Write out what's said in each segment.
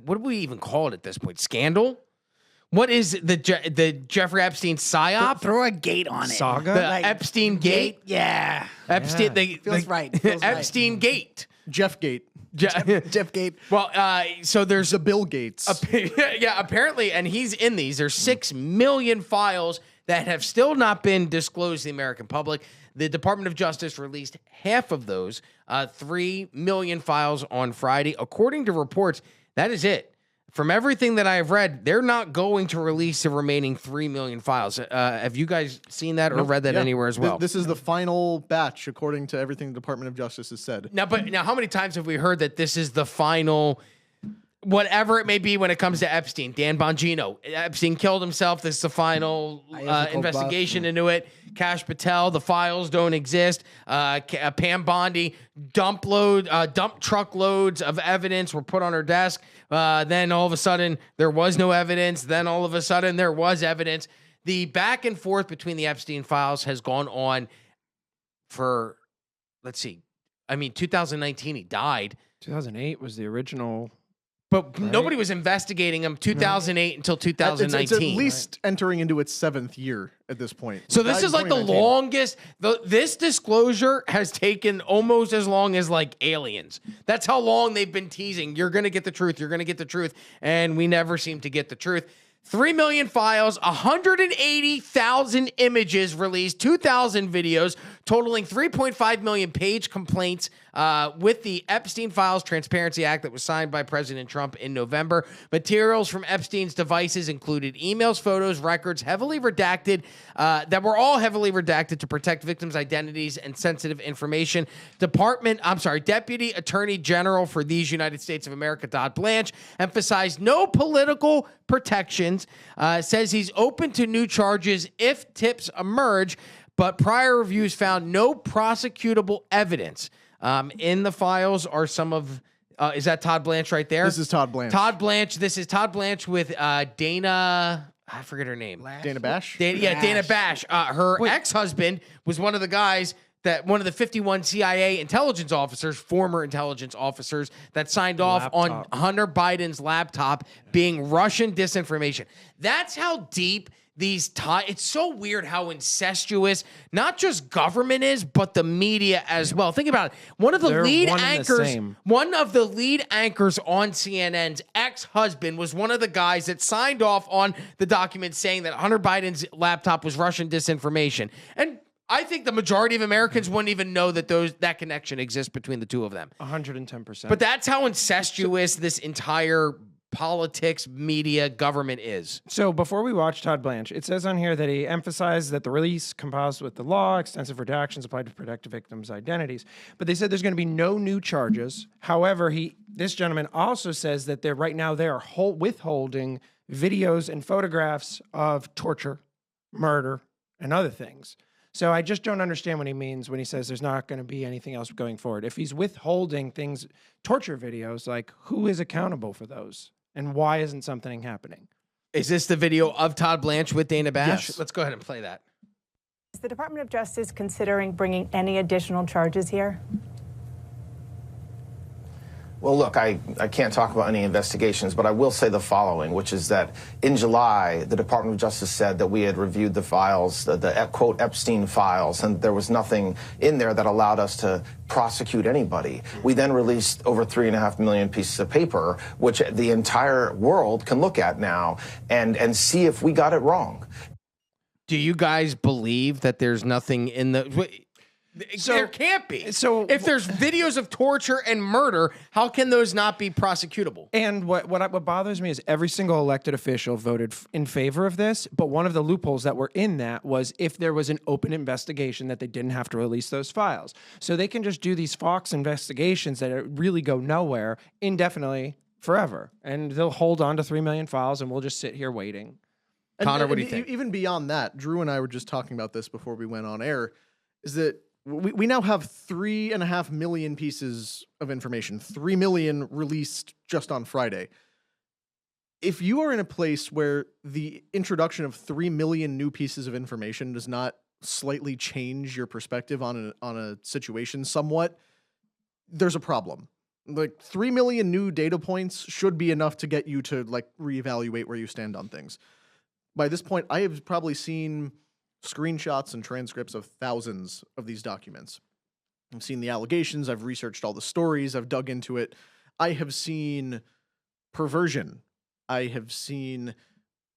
what do we even call it at this point? Scandal? What is the Jeffrey Epstein psyop? Throw a gate on it. Saga? The Epstein gate? Yeah. Epstein. Feels right. Feels right. Epstein gate. Jeff Gate. Jeff Gate. Well, so there's The Bill Gates. yeah, apparently, and he's in these. There's 6 million files that have still not been disclosed to the American public. The Department of Justice released half of those, 3 million files on Friday. According to reports, that is it. From everything that I have read, they're not going to release the remaining 3 million files. Have you guys seen that or read that anywhere as well? This is the final batch, according to everything the Department of Justice has said. Now, how many times have we heard that this is the final, whatever it may be when it comes to Epstein? Dan Bongino, Epstein killed himself. This is the final investigation into it. Kash Patel, the files don't exist. Pam Bondi, dump truckloads of evidence were put on her desk. Then all of a sudden there was no evidence. Then all of a sudden there was evidence. The back and forth between the Epstein files has gone on for, 2019 he died. 2008 was the original. But nobody was investigating him 2008 until 2019. It's at least entering into its 7th year at this point. So this is like the longest. This disclosure has taken almost as long as like Aliens. That's how long they've been teasing. You're going to get the truth. You're going to get the truth. And we never seem to get the truth. 3 million files, 180,000 images released, 2,000 videos, totaling 3.5 million page complaints with the Epstein Files Transparency Act that was signed by President Trump in November. Materials from Epstein's devices included emails, photos, records, heavily redacted, that were all heavily redacted to protect victims' identities and sensitive information. Deputy Attorney General for these United States of America, Todd Blanche, emphasized no political protections, says he's open to new charges if tips emerge, but prior reviews found no prosecutable evidence. In the files are some of, is that Todd Blanche right there? This is Todd Blanche. This is Todd Blanche with Dana, I forget her name. Dana Bash? Dana Bash. Her ex-husband was one of the guys one of the 51 CIA intelligence officers, former intelligence officers, that signed off on Hunter Biden's laptop being Russian disinformation. That's how deep these ties. It's so weird how incestuous not just government is, but the media as well. Think about it. One of the lead anchors on CNN's ex-husband was one of the guys that signed off on the document saying that Hunter Biden's laptop was Russian disinformation. And I think the majority of Americans wouldn't even know that that connection exists between the two of them. 110%. But that's how incestuous this entire politics, media, government is. So before we watch Todd Blanche, it says on here that he emphasized that the release complies with the law, extensive redactions applied to protect victims' identities. But they said there's going to be no new charges. However, this gentleman also says that right now they are withholding videos and photographs of torture, murder, and other things. So I just don't understand what he means when he says there's not going to be anything else going forward. If he's withholding things, torture videos, like who is accountable for those? And why isn't something happening? Is this the video of Todd Blanche with Dana Bash? Yes. Let's go ahead and play that. Is the Department of Justice considering bringing any additional charges here? Well, look, I can't talk about any investigations, but I will say the following, which is that in July, the Department of Justice said that we had reviewed the files, the quote, Epstein files, and there was nothing in there that allowed us to prosecute anybody. We then released over 3.5 million pieces of paper, which the entire world can look at now and see if we got it wrong. Do you guys believe that there's nothing in the... there can't be. So if there's videos of torture and murder, how can those not be prosecutable? And what bothers me is every single elected official voted in favor of this, but one of the loopholes that were in that was if there was an open investigation that they didn't have to release those files. So they can just do these Fox investigations that really go nowhere indefinitely forever. And they'll hold on to 3 million files and we'll just sit here waiting. Connor, what do you think? Even beyond that, Drew and I were just talking about this before we went on air, is that we now have 3.5 million pieces of information, 3 million released just on Friday. If you are in a place where the introduction of 3 million new pieces of information does not slightly change your perspective on a situation somewhat, there's a problem. Like 3 million new data points should be enough to get you to like reevaluate where you stand on things. By this point, I have probably seen screenshots and transcripts of thousands of these documents. I've seen the allegations, I've researched all the stories, I've dug into it. I have seen perversion. I have seen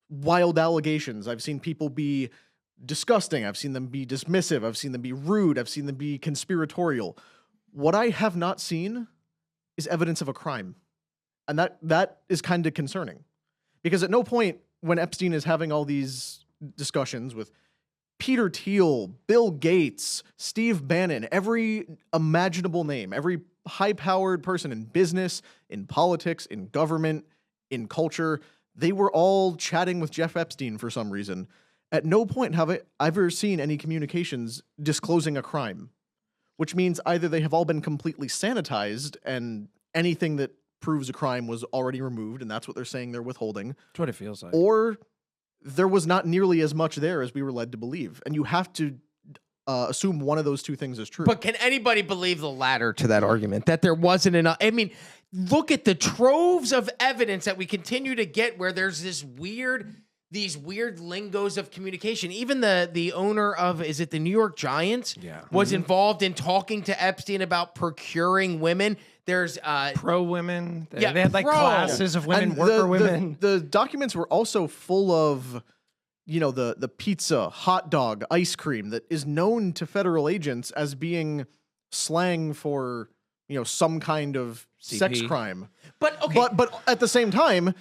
wild allegations. I've seen people be disgusting. I've seen them be dismissive. I've seen them be rude. I've seen them be conspiratorial. What I have not seen is evidence of a crime. And that is kind of concerning. Because at no point when Epstein is having all these discussions with Peter Thiel, Bill Gates, Steve Bannon, every imaginable name, every high-powered person in business, in politics, in government, in culture, they were all chatting with Jeff Epstein for some reason. At no point have I ever seen any communications disclosing a crime, which means either they have all been completely sanitized and anything that proves a crime was already removed, and that's what they're saying they're withholding. That's what it feels like. Or there was not nearly as much there as we were led to believe. And you have to assume one of those two things is true. But can anybody believe the latter to that argument, that there wasn't enough? I mean, look at the troves of evidence that we continue to get where there's these weird lingos of communication. Even the owner of, is it the New York Giants? Yeah. Was involved in talking to Epstein about procuring women. There's pro women. They Yeah, had like pro. classes of women, And worker women. The documents were also full of, the pizza, hot dog, ice cream that is known to federal agents as being slang for, some kind of sex CP. crime. but okay. But at the same time,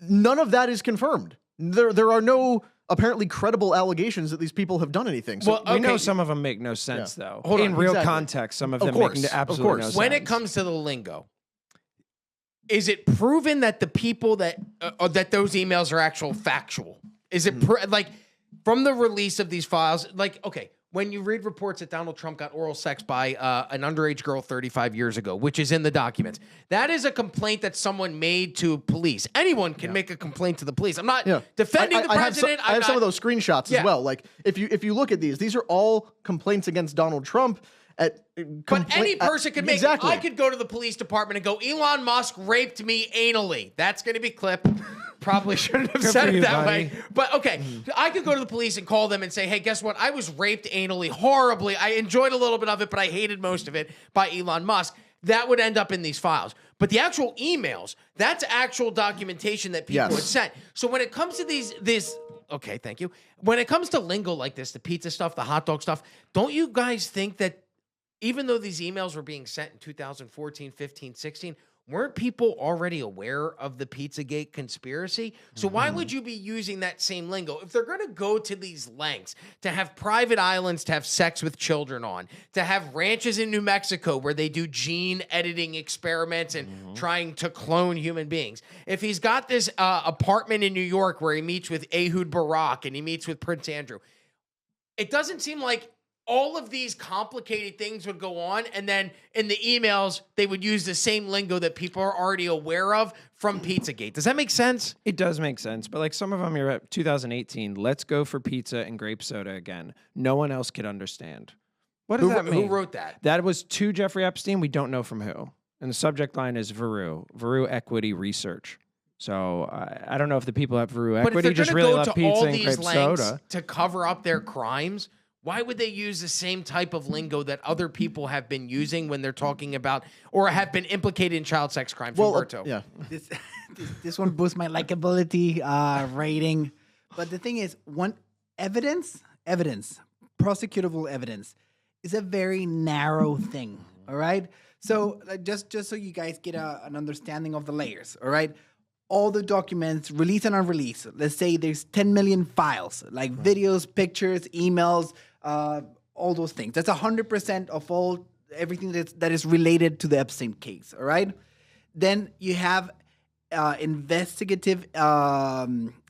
none of that is confirmed. There are no apparently credible allegations that these people have done anything. So Well, We know okay. some of them make no sense, though. Hold In on, real exactly. context, some of Of them course, make of absolutely course. no sense. when it comes to the lingo, is it proven that the people that those emails are actual factual? Is it like from the release of these files? Like, okay, when you read reports that Donald Trump got oral sex by an underage girl 35 years ago, which is in the documents, that is a complaint that someone made to police. Anyone can make a complaint to the police. I'm not defending the president. I have some of those screenshots Yeah. as well. Like if you look at these are all complaints against Donald Trump. But any person could make exactly. I could go to the police department and go, Elon Musk raped me anally. That's going to be clipped. Probably shouldn't have Good said for it you, that buddy. way. But okay, I could go to the police and call them and say, hey, guess what? I was raped anally horribly. I enjoyed a little bit of it, but I hated most of it by Elon Musk. That would end up in these files. But the actual emails, that's actual documentation that people had sent. So when it comes to this, okay, thank you. When it comes to lingo like this, the pizza stuff, the hot dog stuff, don't you guys think that even though these emails were being sent in 2014, 15, 16, weren't people already aware of the Pizzagate conspiracy? So why would you be using that same lingo? If they're going to go to these lengths to have private islands to have sex with children on, to have ranches in New Mexico where they do gene editing experiments and trying to clone human beings, if he's got this apartment in New York where he meets with Ehud Barak and he meets with Prince Andrew, it doesn't seem like all of these complicated things would go on, and then in the emails, they would use the same lingo that people are already aware of from Pizzagate. Does that make sense? It does make sense, but like some of them, you're at 2018. Let's go for pizza and grape soda again. No one else could understand. What does that mean? Who wrote that? That was to Jeffrey Epstein. We don't know from who. And the subject line is Veru Equity Research. So I don't know if the people at Veru But if Equity they're just going to really go love to pizza all and these grape lengths soda. to cover up their crimes, why would they use the same type of lingo that other people have been using when they're talking about or have been implicated in child sex crimes? Humberto. Yeah. This one boosts my likability rating. But the thing is, evidence, prosecutable evidence, is a very narrow thing. All right. So just so you guys get an understanding of the layers. All right. All the documents, release and unreleased. Let's say there's 10 million files, like videos, pictures, emails, all those things. That's 100% of everything that is related to the Epstein case. All right. Then you have investigative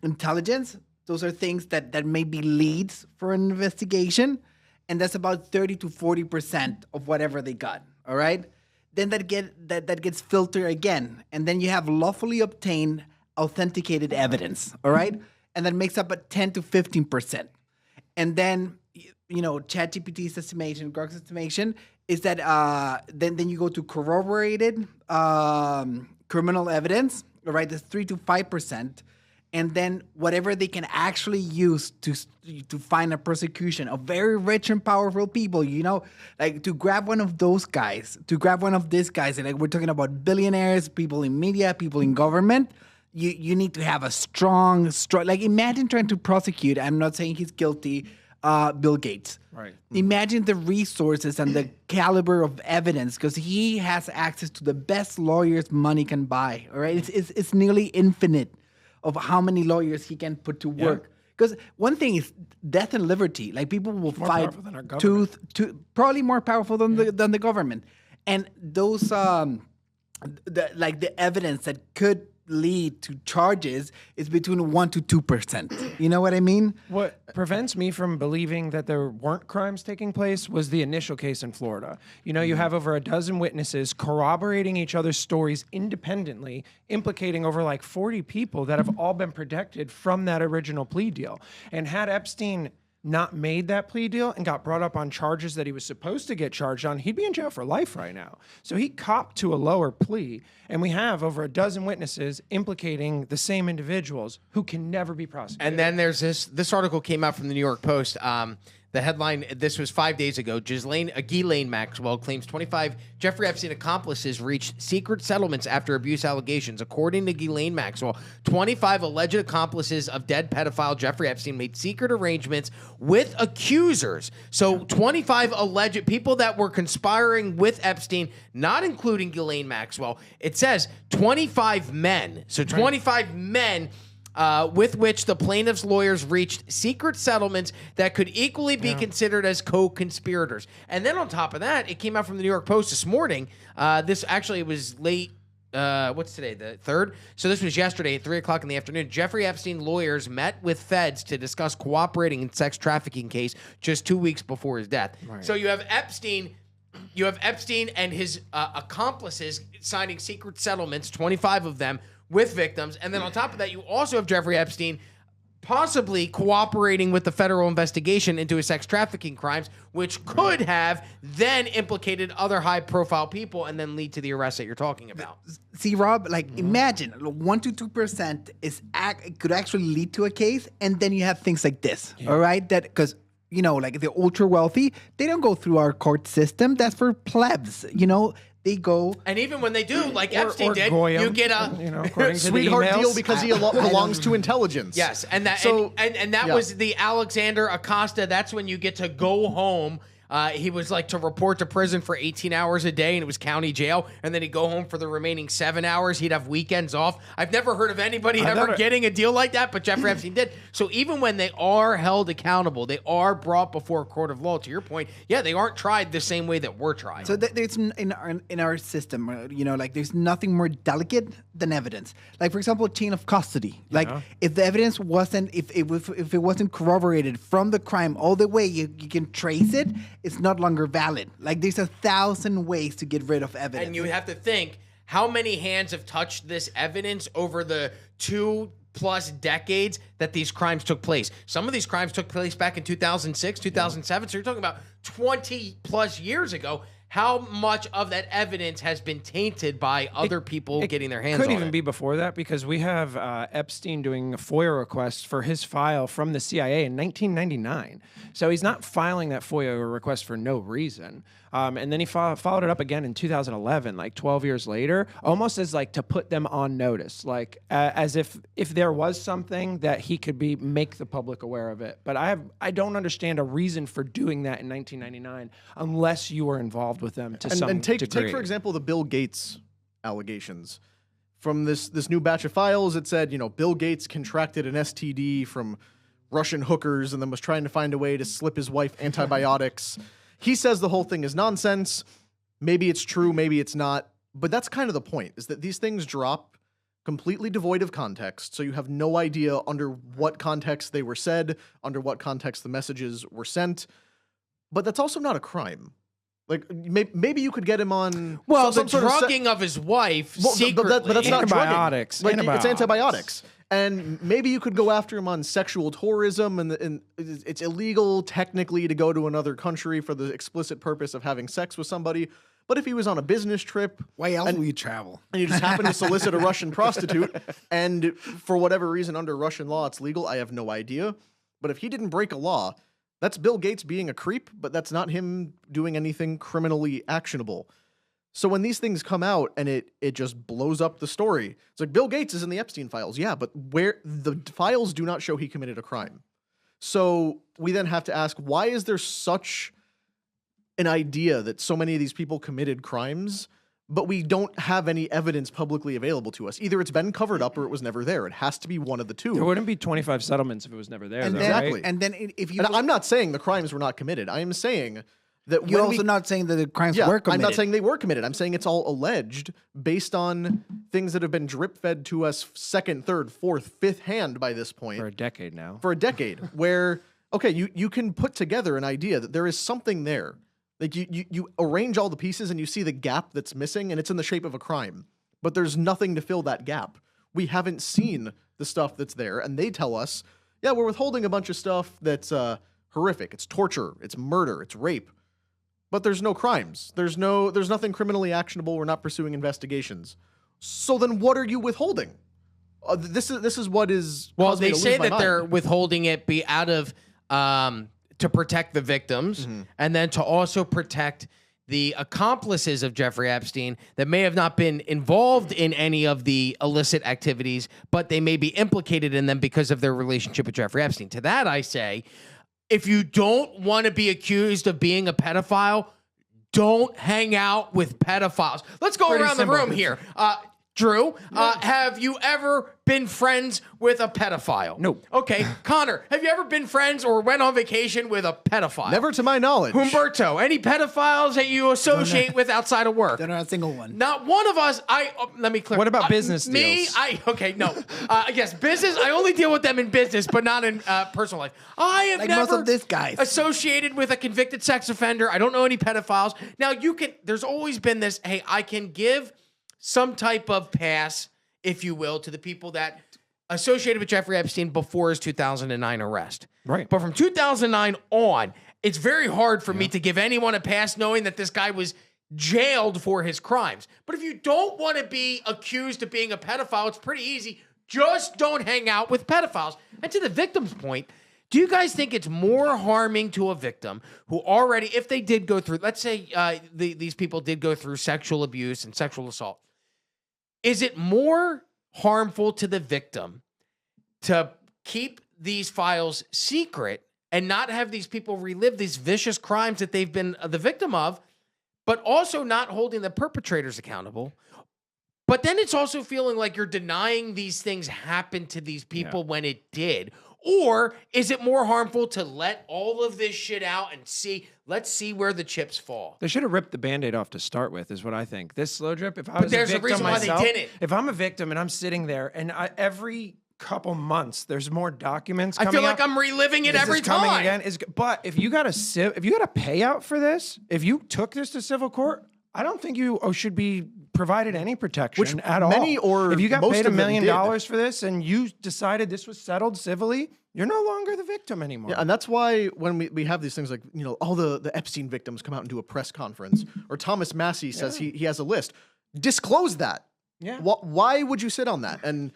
intelligence. Those are things that may be leads for an investigation, and that's about 30 to 40% of whatever they got. All right. Then that gets filtered again, and then you have lawfully obtained authenticated evidence. All right, and that makes up at 10 to 15%. And then ChatGPT's estimation, Grok's estimation is that then you go to corroborated criminal evidence, right? That's 3 to 5%, and then whatever they can actually use to find a prosecution of very rich and powerful people, like to grab one of those guys, to grab one of these guys, and like we're talking about billionaires, people in media, people in government. You need to have a strong, like imagine trying to prosecute. I'm not saying he's guilty. Bill Gates. Right. Imagine the resources and the caliber of evidence, because he has access to the best lawyers money can buy. All right, it's nearly infinite of how many lawyers he can put to work. Because one thing is death and liberty. Like people will fight powerful than our government. tooth, probably more powerful than the government. And those the evidence that could lead to charges is between 1 to 2%. You know what I mean? What prevents me from believing that there weren't crimes taking place was the initial case in Florida. You have over a dozen witnesses corroborating each other's stories independently, implicating over like 40 people that have all been protected from that original plea deal. And had Epstein not made that plea deal and got brought up on charges that he was supposed to get charged on, he'd be in jail for life right now. So he copped to a lower plea, and we have over a dozen witnesses implicating the same individuals who can never be prosecuted. And then there's this article came out from the New York Post. The headline, this was 5 days ago, Ghislaine Maxwell claims 25 Jeffrey Epstein accomplices reached secret settlements after abuse allegations. According to Ghislaine Maxwell, 25 alleged accomplices of dead pedophile Jeffrey Epstein made secret arrangements with accusers. So 25 alleged people that were conspiring with Epstein, not including Ghislaine Maxwell. It says 25 men. So 25 men with which the plaintiff's lawyers reached secret settlements that could equally be considered as co-conspirators. And then on top of that, it came out from the New York Post this morning. This actually was late. What's today? The 3rd? So this was yesterday at 3 o'clock in the afternoon. Jeffrey Epstein lawyers met with feds to discuss cooperating in sex trafficking case just 2 weeks before his death. Right. So you have Epstein and his accomplices signing secret settlements, 25 of them, with victims. And then on top of that, you also have Jeffrey Epstein possibly cooperating with the federal investigation into his sex trafficking crimes, which could have then implicated other high-profile people and then lead to the arrest that you're talking about. See, Rob, like imagine 1 to 2% could actually lead to a case, and then you have things like this, all right? That because like the ultra wealthy, they don't go through our court system. That's for plebs, They go, and even when they do, like Epstein did, Goyim, you get a sweetheart deal because he belongs to intelligence. Yes, and that was the Alexander Acosta. That's when you get to go home. He was like to report to prison for 18 hours a day, and it was county jail. And then he'd go home for the remaining 7 hours. He'd have weekends off. I've never heard of anybody ever getting a deal like that, but Jeffrey Epstein did. So even when they are held accountable, they are brought before a court of law. To your point, they aren't tried the same way that we're tried. So there's in our system, like there's nothing more delicate than evidence. Like for example, chain of custody. Like if the evidence wasn't, if it wasn't corroborated from the crime all the way, you can trace it. It's not longer valid. Like there's 1,000 ways to get rid of evidence. And you have to think, how many hands have touched this evidence over the 2+ decades that these crimes took place? Some of these crimes took place back in 2006, 2007. So you're talking about 20+ years ago. How much of that evidence has been tainted by other people getting their hands on it? Could even be before that, because we have Epstein doing a FOIA request for his file from the CIA in 1999. So he's not filing that FOIA request for no reason. And then he followed it up again in 2011, like 12 years later, almost as like to put them on notice, like as if there was something that he could make the public aware of it. But I don't understand a reason for doing that in 1999 unless you were involved with them to some degree. Take for example the Bill Gates allegations. From this new batch of files, it said, Bill Gates contracted an STD from Russian hookers and then was trying to find a way to slip his wife antibiotics. He says the whole thing is nonsense. Maybe it's true, maybe it's not. But that's kind of the point, is that these things drop completely devoid of context. So you have no idea under what context they were said, under what context the messages were sent. But that's also not a crime. Like maybe you could get him on the drugging of his wife secretly. But that's not antibiotics. drugging. Like, it's antibiotics. And maybe you could go after him on sexual tourism, and it's illegal technically to go to another country for the explicit purpose of having sex with somebody. But if he was on a business trip, Why else will you travel? and you just happen to solicit a Russian prostitute, and for whatever reason under Russian law it's legal, I have no idea. But if he didn't break a law, that's Bill Gates being a creep, but that's not him doing anything criminally actionable. So when these things come out and it just blows up the story, it's like Bill Gates is in the Epstein files. Yeah, but where the files do not show he committed a crime. So we then have to ask, why is there such an idea that so many of these people committed crimes, but we don't have any evidence publicly available to us? Either it's been covered up or it was never there. It has to be one of the two. There wouldn't be 25 settlements if it was never there. And though, then, right? Exactly. and then if you, And I'm not saying the crimes were not committed. I am saying that you're when also we, not saying that the crimes yeah, were committed. I'm not saying they were committed. I'm saying it's all alleged based on things that have been drip fed to us second, third, fourth, fifth hand by this point For a decade now. for a decade. Where okay, you can put together an idea that there is something there. Like you arrange all the pieces and you see the gap that's missing, and it's in the shape of a crime. But there's nothing to fill that gap. We haven't seen the stuff that's there, and they tell us, yeah, we're withholding a bunch of stuff that's horrific. It's torture, it's murder, it's rape. But there's no crimes. There's nothing criminally actionable. We're not pursuing investigations. So then what are you withholding? This is what is Well, caused me they to say lose my that they're mind. withholding it be out of to protect the victims and then to also protect the accomplices of Jeffrey Epstein that may have not been involved in any of the illicit activities, but they may be implicated in them because of their relationship with Jeffrey Epstein. To that, I say, if you don't want to be accused of being a pedophile, don't hang out with pedophiles. Let's go Pretty around simple. the room here. Drew, have you ever been friends with a pedophile? Nope. Okay, Connor, have you ever been friends or went on vacation with a pedophile? Never to my knowledge. Humberto, any pedophiles that you associate with outside of work? They're not a single one. Not one of us. Let me clear. What about business Me, deals? yes, business. I only deal with them in business, but not in personal life. I have Like never most of these guys. associated with a convicted sex offender. I don't know any pedophiles. Now you can. There's always been this. Hey, I can give some type of pass, if you will, to the people that associated with Jeffrey Epstein before his 2009 arrest. Right. But from 2009 on, it's very hard for me to give anyone a pass knowing that this guy was jailed for his crimes. But if you don't want to be accused of being a pedophile, it's pretty easy. Just don't hang out with pedophiles. And to the victim's point, do you guys think it's more harming to a victim who already, if they did go through, let's say these people did go through sexual abuse and sexual assault, is it more harmful to the victim to keep these files secret and not have these people relive these vicious crimes that they've been the victim of, but also not holding the perpetrators accountable? But then it's also feeling like you're denying these things happened to these people when it did. Or is it more harmful to let all of this shit out and let's see where the chips fall? They should have ripped the Band-Aid off to start with, is what I think. This slow drip, if I But was there's a a victim reason why they myself, didn't. if I'm a victim and I'm sitting there and every couple months there's more documents I coming feel like out, I'm reliving it this every is coming time. again. But if you got a payout for this, if you took this to civil court, I don't think you should be provided any protection at all. many or if you got most paid of $1 them million did. for this and you decided this was settled civilly, you're no longer the victim anymore. Yeah, and that's why when we have these things like, all the Epstein victims come out and do a press conference, or Thomas Massey says he has a list. Disclose that. Yeah. Why would you sit on that? And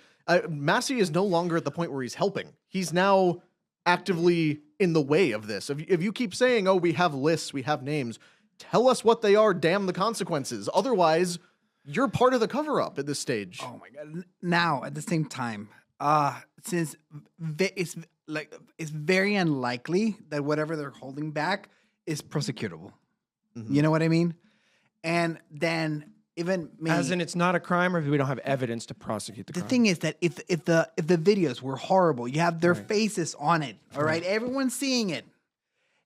Massey is no longer at the point where he's helping. He's now actively in the way of this. If you keep saying, oh, we have lists, we have names, tell us what they are, damn the consequences. Otherwise, you're part of the cover-up at this stage. Oh my god! Now at the same time, since it's very unlikely that whatever they're holding back is prosecutable. You know what I mean? And then even As in, it's not a crime, or we don't have evidence to prosecute the the crime. thing is that if the videos were horrible, you have their faces on it. All right, everyone's seeing it.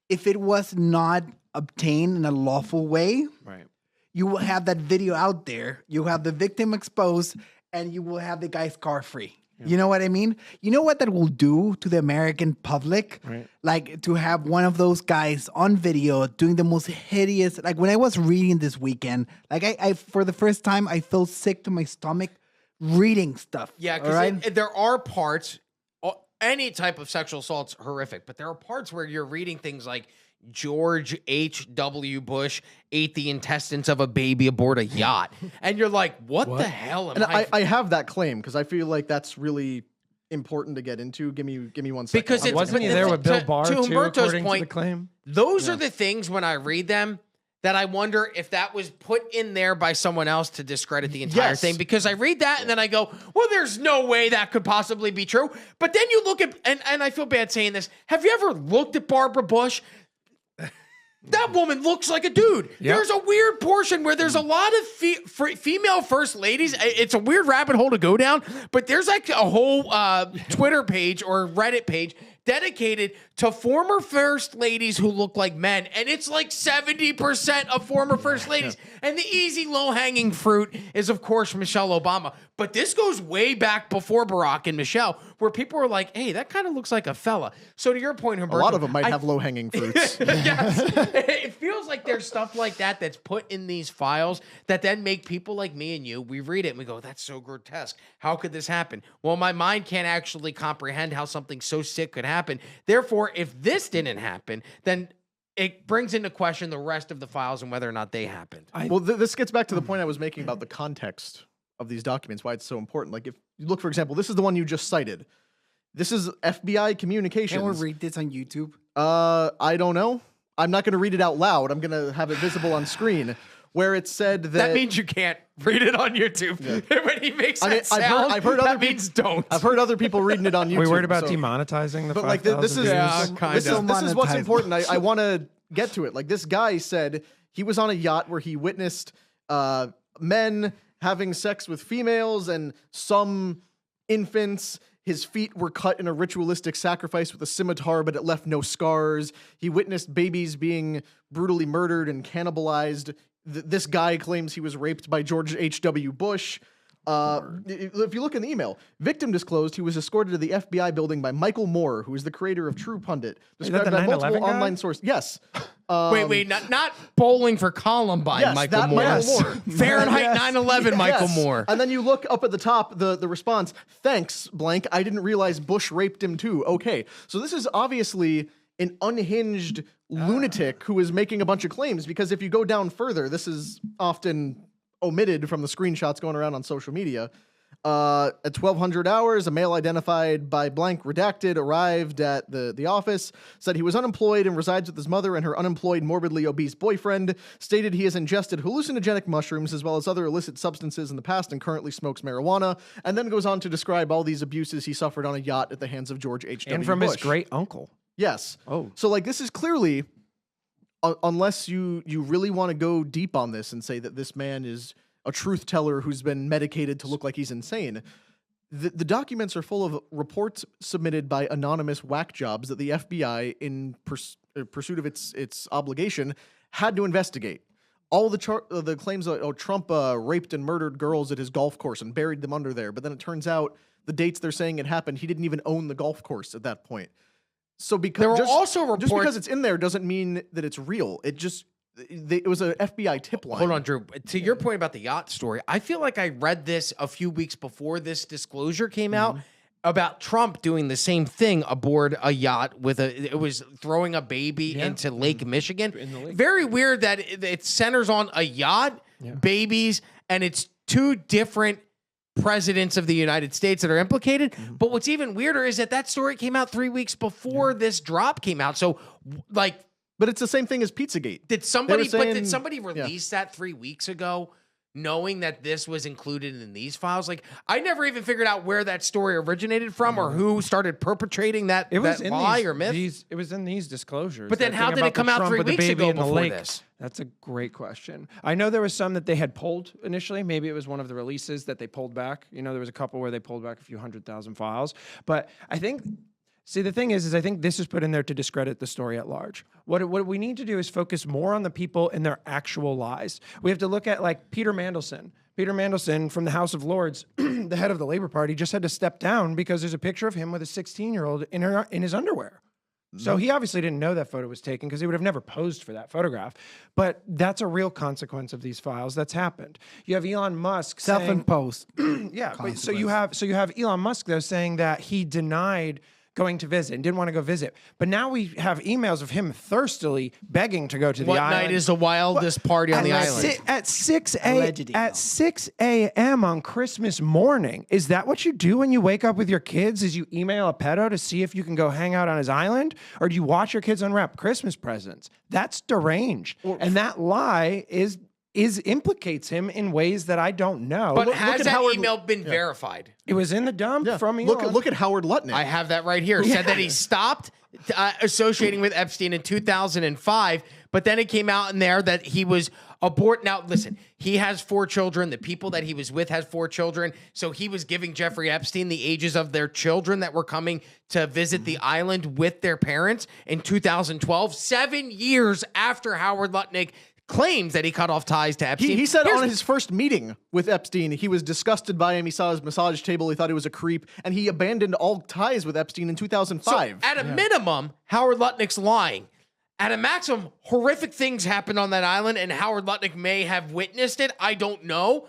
If it was not obtained in a lawful way, Right. you will have that video out there. You have the victim exposed, and you will have the guy scar-free. You know what I mean? You know what that will do to the American public? Right. Like to have one of those guys on video doing the most hideous. Like when I was reading this weekend, like I for the first time, I felt sick to my stomach reading stuff. Yeah, all because right? there are parts, any type of sexual assault's horrific, but there are parts where you're reading things like George H.W. Bush ate the intestines of a baby aboard a yacht. And you're like, what the hell am And I have that claim because I feel like that's really important to get into. Give me 1 second. Because it's- Wasn't he but there to- with Bill to- Barr, to too, Humberto's according to point, the claim? Those are the things when I read them that I wonder if that was put in there by someone else to discredit the entire Yes. thing. Because I read that and then I go, well, there's no way that could possibly be true. But then you look at, and I feel bad saying this, have you ever looked at Barbara Bush? That woman looks like a dude. Yep. There's a weird portion where there's a lot of female first ladies. It's a weird rabbit hole to go down, but there's like a whole Twitter page or Reddit page dedicated to former first ladies who look like men. And it's like 70% of former first ladies. And the easy low-hanging fruit is, of course, Michelle Obama. But this goes way back before Barack and Michelle, where people were like, hey, that kind of looks like a fella. So to your point, Humberto, a lot of them might have low-hanging fruits. yes. It feels like there's stuff like that that's put in these files that then make people like me and you, we read it and we go, that's so grotesque. How could this happen? Well, my mind can't actually comprehend how something so sick could happen. Therefore, if this didn't happen, then it brings into question the rest of the files and whether or not they happened. Well, this gets back to the point I was making about the context of these documents, why it's so important. Like if you look, for example, this is the one you just cited. This is FBI communications. Can we read this on YouTube? I don't know. I'm not going to read it out loud. I'm going to have it visible on screen, where it said that. That means you can't read it on YouTube. When he makes that I mean, sound, I've heard that other means don't. I've heard other people reading it on YouTube. Are we worried about so- demonetizing the But like this 5,000 is views? this is what's Monetized. important. I want to get to it. Like this guy said, he was on a yacht where he witnessed men having sex with females and some infants. His feet were cut in a ritualistic sacrifice with a scimitar, but it left no scars. He witnessed babies being brutally murdered and cannibalized. This guy claims he was raped by George H.W. Bush. If you look in the email, victim disclosed he was escorted to the FBI building by Michael Moore, who is the creator of True Pundit. Is that Described the by 9/11 multiple guy? online sources. Yes. Wait, not Bowling for Columbine, Yes, Michael that Moore. Michael Moore. Fahrenheit Yes. 9/11, Michael Yes. Moore. And then you look up at the top, the response, thanks, blank, I didn't realize Bush raped him too. Okay. So this is obviously an unhinged lunatic who is making a bunch of claims, because if you go down further, this is often omitted from the screenshots going around on social media. At 1200 hours, a male identified by blank redacted arrived at the office, said he was unemployed and resides with his mother and her unemployed morbidly obese boyfriend, stated he has ingested hallucinogenic mushrooms as well as other illicit substances in the past and currently smokes marijuana, and then goes on to describe all these abuses he suffered on a yacht at the hands of George H.W. And from Bush. his great uncle. Yes. Oh. So like this is clearly, unless you really want to go deep on this and say that this man is a truth teller who's been medicated to look like he's insane, the documents are full of reports submitted by anonymous whack jobs that the FBI, in pursuit of its obligation, had to investigate. All the claims that Trump raped and murdered girls at his golf course and buried them under there, but then it turns out the dates they're saying it happened, he didn't even own the golf course at that point. So because There were just, also just reports- because it's in there doesn't mean that it's real. It was an FBI tip line. Hold on, Drew. To your point about the yacht story, I feel like I read this a few weeks before this disclosure came out about Trump doing the same thing aboard a yacht with it was throwing a baby into Lake Michigan. Very weird that it centers on a yacht, babies, and it's two different presidents of the United States that are implicated. But what's even weirder is that story came out 3 weeks before this drop came out. So like, But it's the same thing as Pizzagate. did somebody saying- did somebody release that 3 weeks ago knowing that this was included in these files? Like, I never even figured out where that story originated from or who started perpetrating that lie or myth. It was in these disclosures. But then that how thing did about it come the out Trump 3 with the weeks baby ago in the before lake. this? That's a great question. I know there was some that they had pulled initially. Maybe it was one of the releases that they pulled back. You know, there was a couple where they pulled back a few 100,000 files. But I think... See, the thing is I think this is put in there to discredit the story at large. What we need to do is focus more on the people and their actual lies. We have to look at, like, Peter Mandelson. Peter Mandelson from the House of Lords, the head of the Labor Party, just had to step down because there's a picture of him with a 16-year-old in his underwear. So he obviously didn't know that photo was taken because he would have never posed for that photograph. But that's a real consequence of these files that's happened. You have Elon Musk saying, Self-imposed. yeah. But so you have Elon Musk though saying that he denied going to visit and didn't want to go visit. But now we have emails of him thirstily begging to go to the What island. night is the wildest party on the island? At 6 Alleged email. at 6 a.m. on Christmas morning. Is that what you do when you wake up with your kids? Is you email a pedo to see if you can go hang out on his island? Or do you watch your kids unwrap Christmas presents? That's deranged. And that lie implicates him in ways that I don't know. But look has at that Howard- email been verified? It was in the dump from Elon. Look at Howard Lutnick. I have that right here. Said that he stopped associating with Epstein in 2005, but then it came out in there that he was Now, listen, he has 4 children. The people that he was with has 4 children. So he was giving Jeffrey Epstein the ages of their children that were coming to visit the island with their parents in 2012, 7 years after Howard Lutnick claims that he cut off ties to Epstein. He said on his first meeting with Epstein, he was disgusted by him. He saw his massage table. He thought he was a creep. And he abandoned all ties with Epstein in 2005. So at a minimum, Howard Lutnick's lying. At a maximum, horrific things happened on that island, and Howard Lutnick may have witnessed it. I don't know.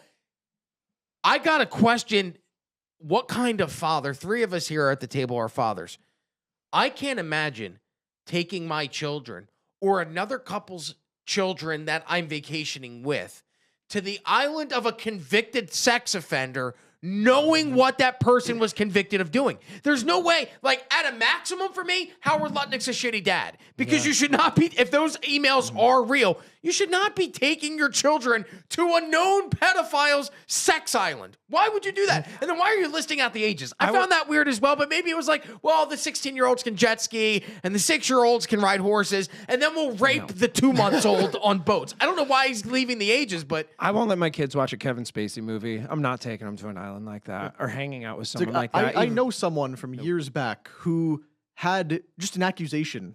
I got to question what kind of father. 3 of us here at the table are fathers. I can't imagine taking my children or another couple's children that I'm vacationing with to the island of a convicted sex offender, knowing what that person was convicted of doing. There's no way, like at a maximum for me, Howard Lutnick's a shitty dad because you should not be, if those emails are real, you should not be taking your children to a known pedophile's sex island. Why would you do that? And then why are you listing out the ages? I found that weird as well, but maybe it was like, well, the 16-year-olds can jet ski and the 6-year-olds can ride horses, and then we'll rape the 2-month-old on boats. I don't know why he's leaving the ages, but I won't let my kids watch a Kevin Spacey movie. I'm not taking them to an island like that or hanging out with someone like that. I know someone from years back who had just an accusation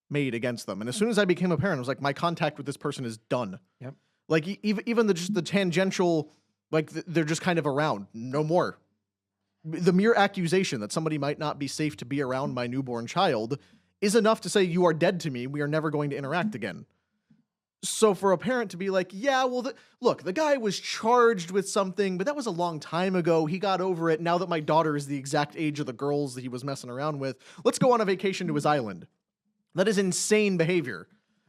made against them. And as soon as I became a parent, I was like, my contact with this person is done. Yep. Like even just the tangential, like they're just kind of around, no more. The mere accusation that somebody might not be safe to be around my newborn child is enough to say, you are dead to me. We are never going to interact again. So for a parent to be like, yeah, well, look, the guy was charged with something, but that was a long time ago. He got over it. Now that my daughter is the exact age of the girls that he was messing around with, let's go on a vacation to his island. That is insane behavior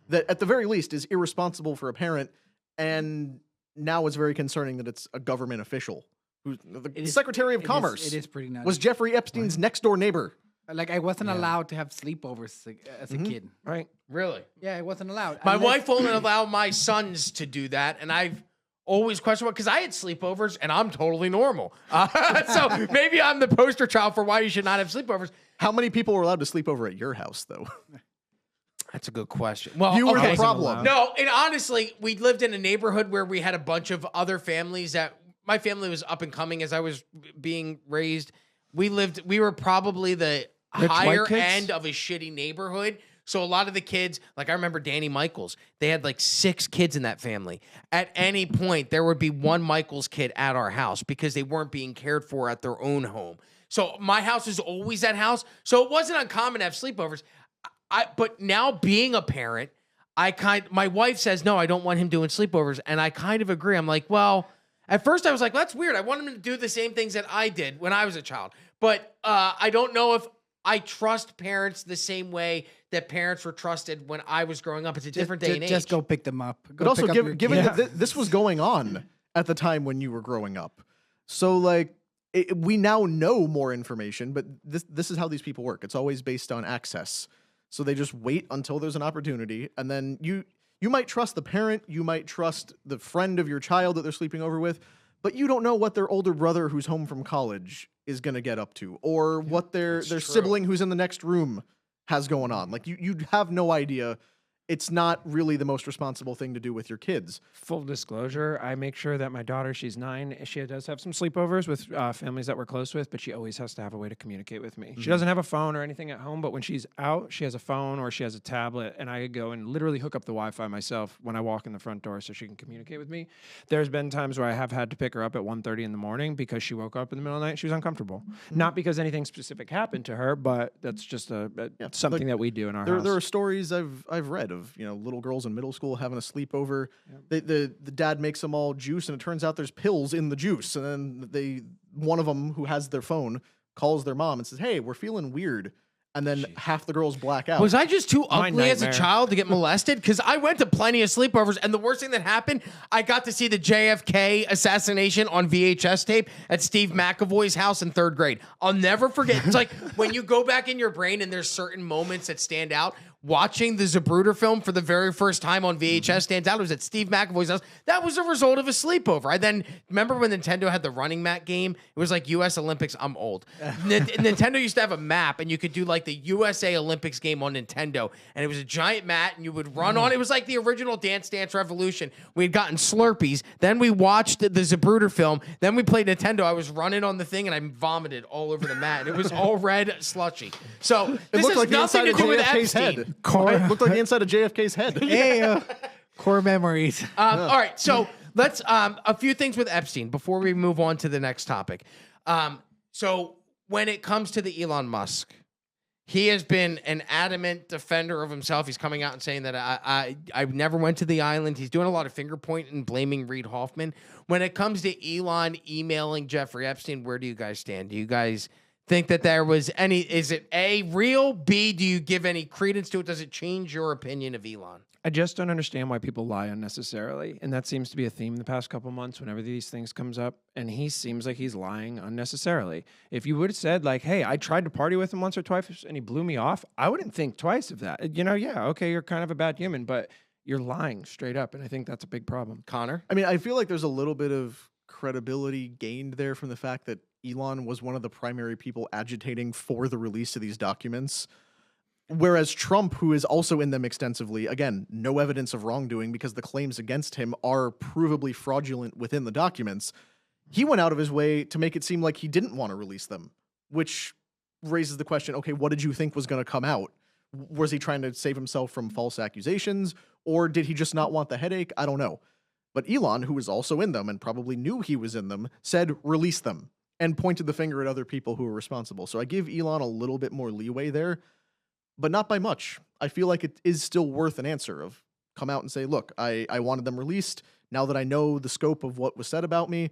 that at the very least is irresponsible for a parent. And now it's very concerning that it's a government official who the Secretary of Commerce It is pretty nuts. was Jeffrey Epstein's next door neighbor. Like, I wasn't allowed to have sleepovers as a kid. Right. really. Yeah, I wasn't allowed. My Unless- wife won't allow my sons to do that, and I've always questioned because I had sleepovers, and I'm totally normal. So maybe I'm the poster child for why you should not have sleepovers. How many people were allowed to sleep over at your house, though? That's a good question. Well, You were okay. the problem. No, and honestly, we lived in a neighborhood where we had a bunch of other families that my family was up and coming as I was being raised. We were probably the Rich higher white kids? end of a shitty neighborhood. So a lot of the kids, like I remember Danny Michaels, they had like 6 kids in that family. At any point, there would be one Michaels kid at our house because they weren't being cared for at their own home. So my house was always that house. So it wasn't uncommon to have sleepovers. But now being a parent, my wife says, no, I don't want him doing sleepovers. And I kind of agree. I'm like, well, at first I was like, that's weird. I want him to do the same things that I did when I was a child. But I don't know if I trust parents the same way that parents were trusted when I was growing up. It's a different day and age. Just go pick them up. Go But also, pick up your given kid. that this was going on at the time when you were growing up, so like we now know more information, but this is how these people work. It's always based on access. So they just wait until there's an opportunity, and then you might trust the parent, you might trust the friend of your child that they're sleeping over with, but you don't know what their older brother who's home from college is going to get up to, or what their sibling who's in the next room has going on. Like you have no idea. it's not really the most responsible thing to do with your kids. Full disclosure, I make sure that my daughter, she's 9, she does have some sleepovers with families that we're close with, but she always has to have a way to communicate with me. She doesn't have a phone or anything at home, but when she's out, she has a phone or she has a tablet, and I go and literally hook up the Wi-Fi myself when I walk in the front door so she can communicate with me. There's been times where I have had to pick her up at 1:30 in the morning because she woke up in the middle of the night and she was uncomfortable. Not because anything specific happened to her, but that's just something that we do in our house. There are stories I've read of, you know, little girls in middle school having a sleepover. The dad makes them all juice, and it turns out there's pills in the juice. And then one of them who has their phone calls their mom and says, "Hey, we're feeling weird." And then half the girls black out. Was I just too My ugly as a nightmare. child to get molested? Because I went to plenty of sleepovers, and the worst thing that happened, I got to see the JFK assassination on VHS tape at Steve McAvoy's house in 3rd grade. I'll never forget. It's like when you go back in your brain and there's certain moments that stand out. Watching the Zapruder film for the very first time on VHS stands out. It was at Steve McAvoy's house. That was a result of a sleepover. I then remember when Nintendo had the running mat game. It was like U.S. Olympics. I'm old. Nintendo used to have a map, and you could do like the USA Olympics game on Nintendo, and it was a giant mat, and you would run on. It was like the original Dance Dance Revolution. We had gotten Slurpees. Then we watched the Zapruder film. Then we played Nintendo. I was running on the thing, and I vomited all over the mat. And it was all red slushy. So It this looked has like the nothing inside to of do with JFK's Epstein. head. It looked like the inside of JFK's head. Hey, core memories. All right, so let's a few things with Epstein before we move on to the next topic. So when it comes to the Elon Musk, he has been an adamant defender of himself. He's coming out and saying that I never went to the island. He's doing a lot of finger pointing and blaming Reid Hoffman. When it comes to Elon emailing Jeffrey Epstein, where do you guys stand? Do you guys think that there was any, is it A, real? B, do you give any credence to it? Does it change your opinion of Elon? I just don't understand why people lie unnecessarily, and that seems to be a theme the past couple months whenever these things comes up, and he seems like he's lying unnecessarily. If you would have said, like, hey, I tried to party with him once or twice and he blew me off, I wouldn't think twice of that. You know, yeah, okay, you're kind of a bad human, but you're lying straight up, and I think that's a big problem. Connor? I mean, I feel like there's a little bit of credibility gained there from the fact that Elon was one of the primary people agitating for the release of these documents. Whereas Trump, who is also in them extensively, again, no evidence of wrongdoing because the claims against him are provably fraudulent within the documents, he went out of his way to make it seem like he didn't want to release them, which raises the question, okay, what did you think was going to come out? Was he trying to save himself from false accusations, or did he just not want the headache? I don't know. But Elon, who was also in them and probably knew he was in them, said, release them, and pointed the finger at other people who were responsible. So I give Elon a little bit more leeway there, but not by much. I feel like it is still worth an answer of come out and say, look, I wanted them released. Now that I know the scope of what was said about me,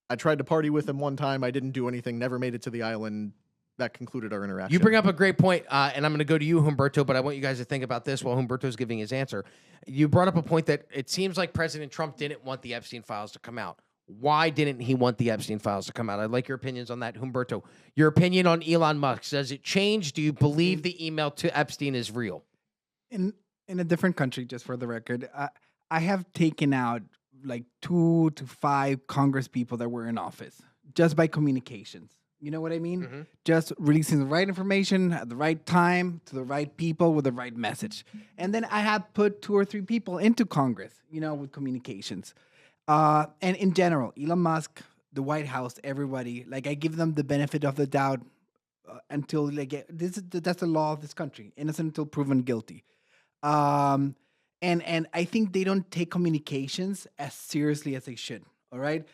I tried to party with him one time. I didn't do anything, never made it to the island. That concluded our interaction. You bring up a great point, and I'm going to go to you, Humberto, but I want you guys to think about this while Humberto's giving his answer. You brought up a point that it seems like President Trump didn't want the Epstein files to come out. Why didn't he want the Epstein files to come out? I'd like your opinions on that, Humberto. Your opinion on Elon Musk. Does it change? Do you believe the email to Epstein is real? In a different country, just for the record, I have taken out like 2 to 5 Congress people that were in office just by communications. You know what I mean? Mm-hmm. Just releasing the right information at the right time to the right people with the right message. And then I have put 2 or 3 people into Congress, you know, with communications. And in general, Elon Musk, the White House, everybody, like I give them the benefit of the doubt until they get that's the law of this country, innocent until proven guilty. And I think they don't take communications as seriously as they should. All right,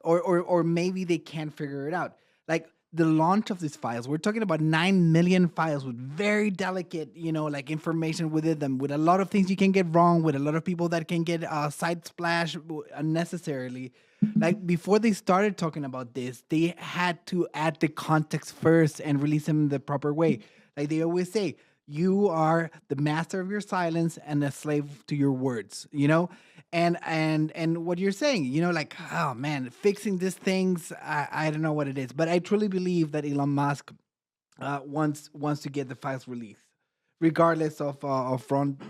or maybe they can't figure it out. Like the launch of these files, we're talking about 9 million files with very delicate, you know, like information within them, with a lot of things you can get wrong, with a lot of people that can get side splash unnecessarily. Like before they started talking about this, they had to add the context first and release them in the proper way. Like they always say, you are the master of your silence and a slave to your words, you know? And what you're saying, you know, like, oh man, fixing these things, I don't know what it is. But I truly believe that Elon Musk wants to get the files regardless of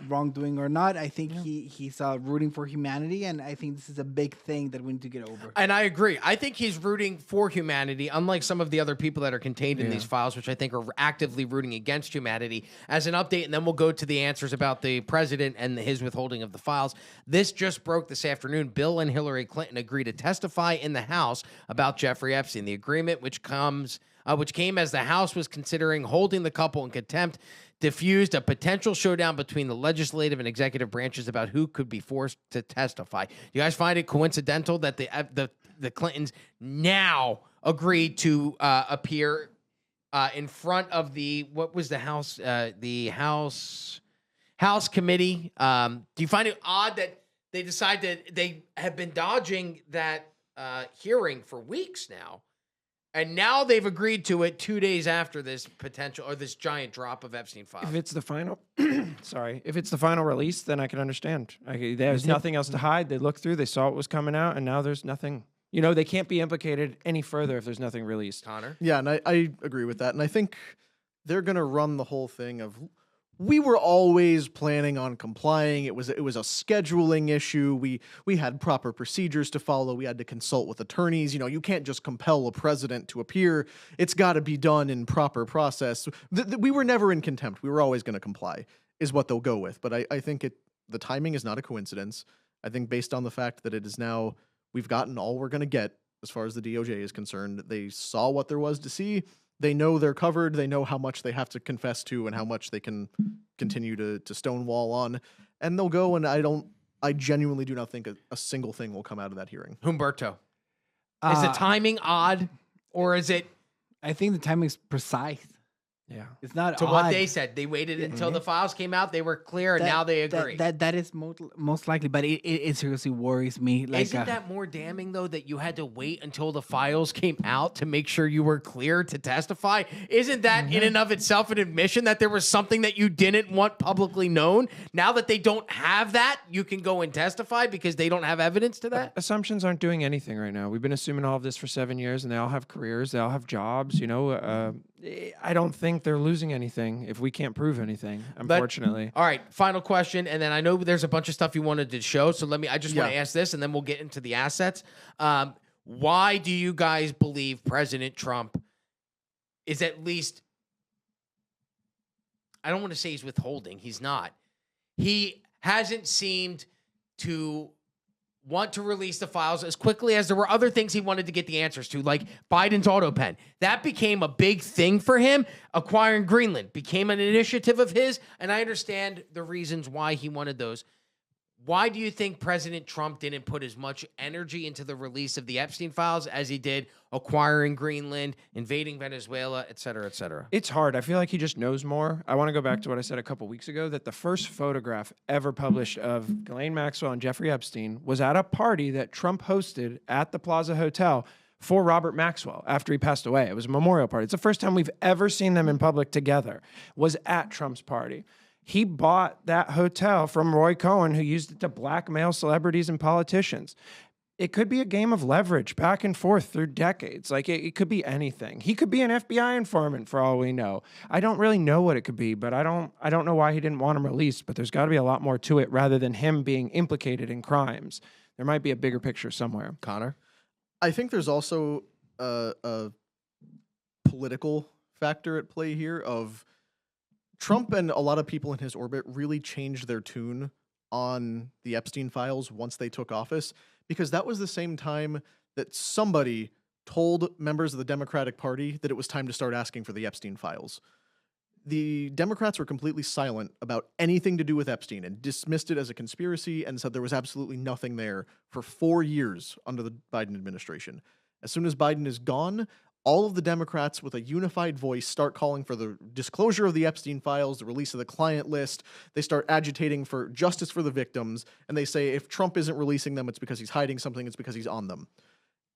wrongdoing or not. I think he's rooting for humanity, and I think this is a big thing that we need to get over. And I agree. I think he's rooting for humanity, unlike some of the other people that are contained in these files, which I think are actively rooting against humanity. As an update, and then we'll go to the answers about the president and his withholding of the files. This just broke this afternoon. Bill and Hillary Clinton agreed to testify in the House about Jeffrey Epstein. The agreement, which came as the House was considering holding the couple in contempt, diffused a potential showdown between the legislative and executive branches about who could be forced to testify. You guys find it coincidental that the Clintons now agreed to appear in front of what was the House committee? Do you find it odd that they decided they have been dodging that hearing for weeks now? And now they've agreed to it 2 days after this potential or this giant drop of Epstein files. If it's the final, if it's the final release, then I can understand. There's nothing else to hide. They looked through, they saw what was coming out, and now there's nothing. They can't be implicated any further if there's nothing released. Connor? Yeah, and I agree with that. And I think they're going to run the whole thing of, we were always planning on complying. It was a scheduling issue. We had proper procedures to follow. We had to consult with attorneys. You can't just compel a president to appear. It's got to be done in proper process. We were never in contempt. We were always going to comply, is what they'll go with. But I think the timing is not a coincidence. I think based on the fact that it is now, we've gotten all we're going to get as far as the DOJ is concerned. They saw what there was to see. They know they're covered. They know how much they have to confess to and how much they can continue to stonewall on. And they'll go, and I genuinely do not think a single thing will come out of that hearing. Humberto. Is the timing odd, or is it I think the timing is precise. Yeah. It's not to odd. what they said? They waited until the files came out. They were clear, and now they agree. That is most likely, but it seriously worries me. Isn't that more damning, though, that you had to wait until the files came out to make sure you were clear to testify? Isn't that in and of itself an admission that there was something that you didn't want publicly known? Now that they don't have that, you can go and testify because they don't have evidence to that? Assumptions aren't doing anything right now. We've been assuming all of this for 7 years, and they all have careers. They all have jobs. I don't think they're losing anything if we can't prove anything, unfortunately. All right, final question, and then I know there's a bunch of stuff you wanted to show, so I just want to ask this, and then we'll get into the assets. Why do you guys believe President Trump is at least, I don't want to say he's withholding, he's not. He hasn't seemed to want to release the files as quickly as there were other things he wanted to get the answers to, like Biden's auto pen. That became a big thing for him. Acquiring Greenland became an initiative of his, and I understand the reasons why he wanted those. Why do you think President Trump didn't put as much energy into the release of the Epstein files as he did acquiring Greenland, invading Venezuela, et cetera, et cetera? It's hard. I feel like he just knows more. I want to go back to what I said a couple weeks ago, that the first photograph ever published of Ghislaine Maxwell and Jeffrey Epstein was at a party that Trump hosted at the Plaza Hotel for Robert Maxwell after he passed away. It was a memorial party. It's the first time we've ever seen them in public together, was at Trump's party. He bought that hotel from Roy Cohn, who used it to blackmail celebrities and politicians. It could be a game of leverage back and forth through decades. Like it could be anything. He could be an FBI informant for all we know. I don't really know what it could be, but I don't know why he didn't want him released, but there's got to be a lot more to it rather than him being implicated in crimes. There might be a bigger picture somewhere. Connor? I think there's also a political factor at play here of Trump and a lot of people in his orbit really changed their tune on the Epstein files once they took office, because that was the same time that somebody told members of the Democratic Party that it was time to start asking for the Epstein files. The Democrats were completely silent about anything to do with Epstein and dismissed it as a conspiracy and said there was absolutely nothing there for 4 years under the Biden administration. As soon as Biden is gone, all of the Democrats with a unified voice start calling for the disclosure of the Epstein files, the release of the client list. They start agitating for justice for the victims, and they say if Trump isn't releasing them, it's because he's hiding something, it's because he's on them.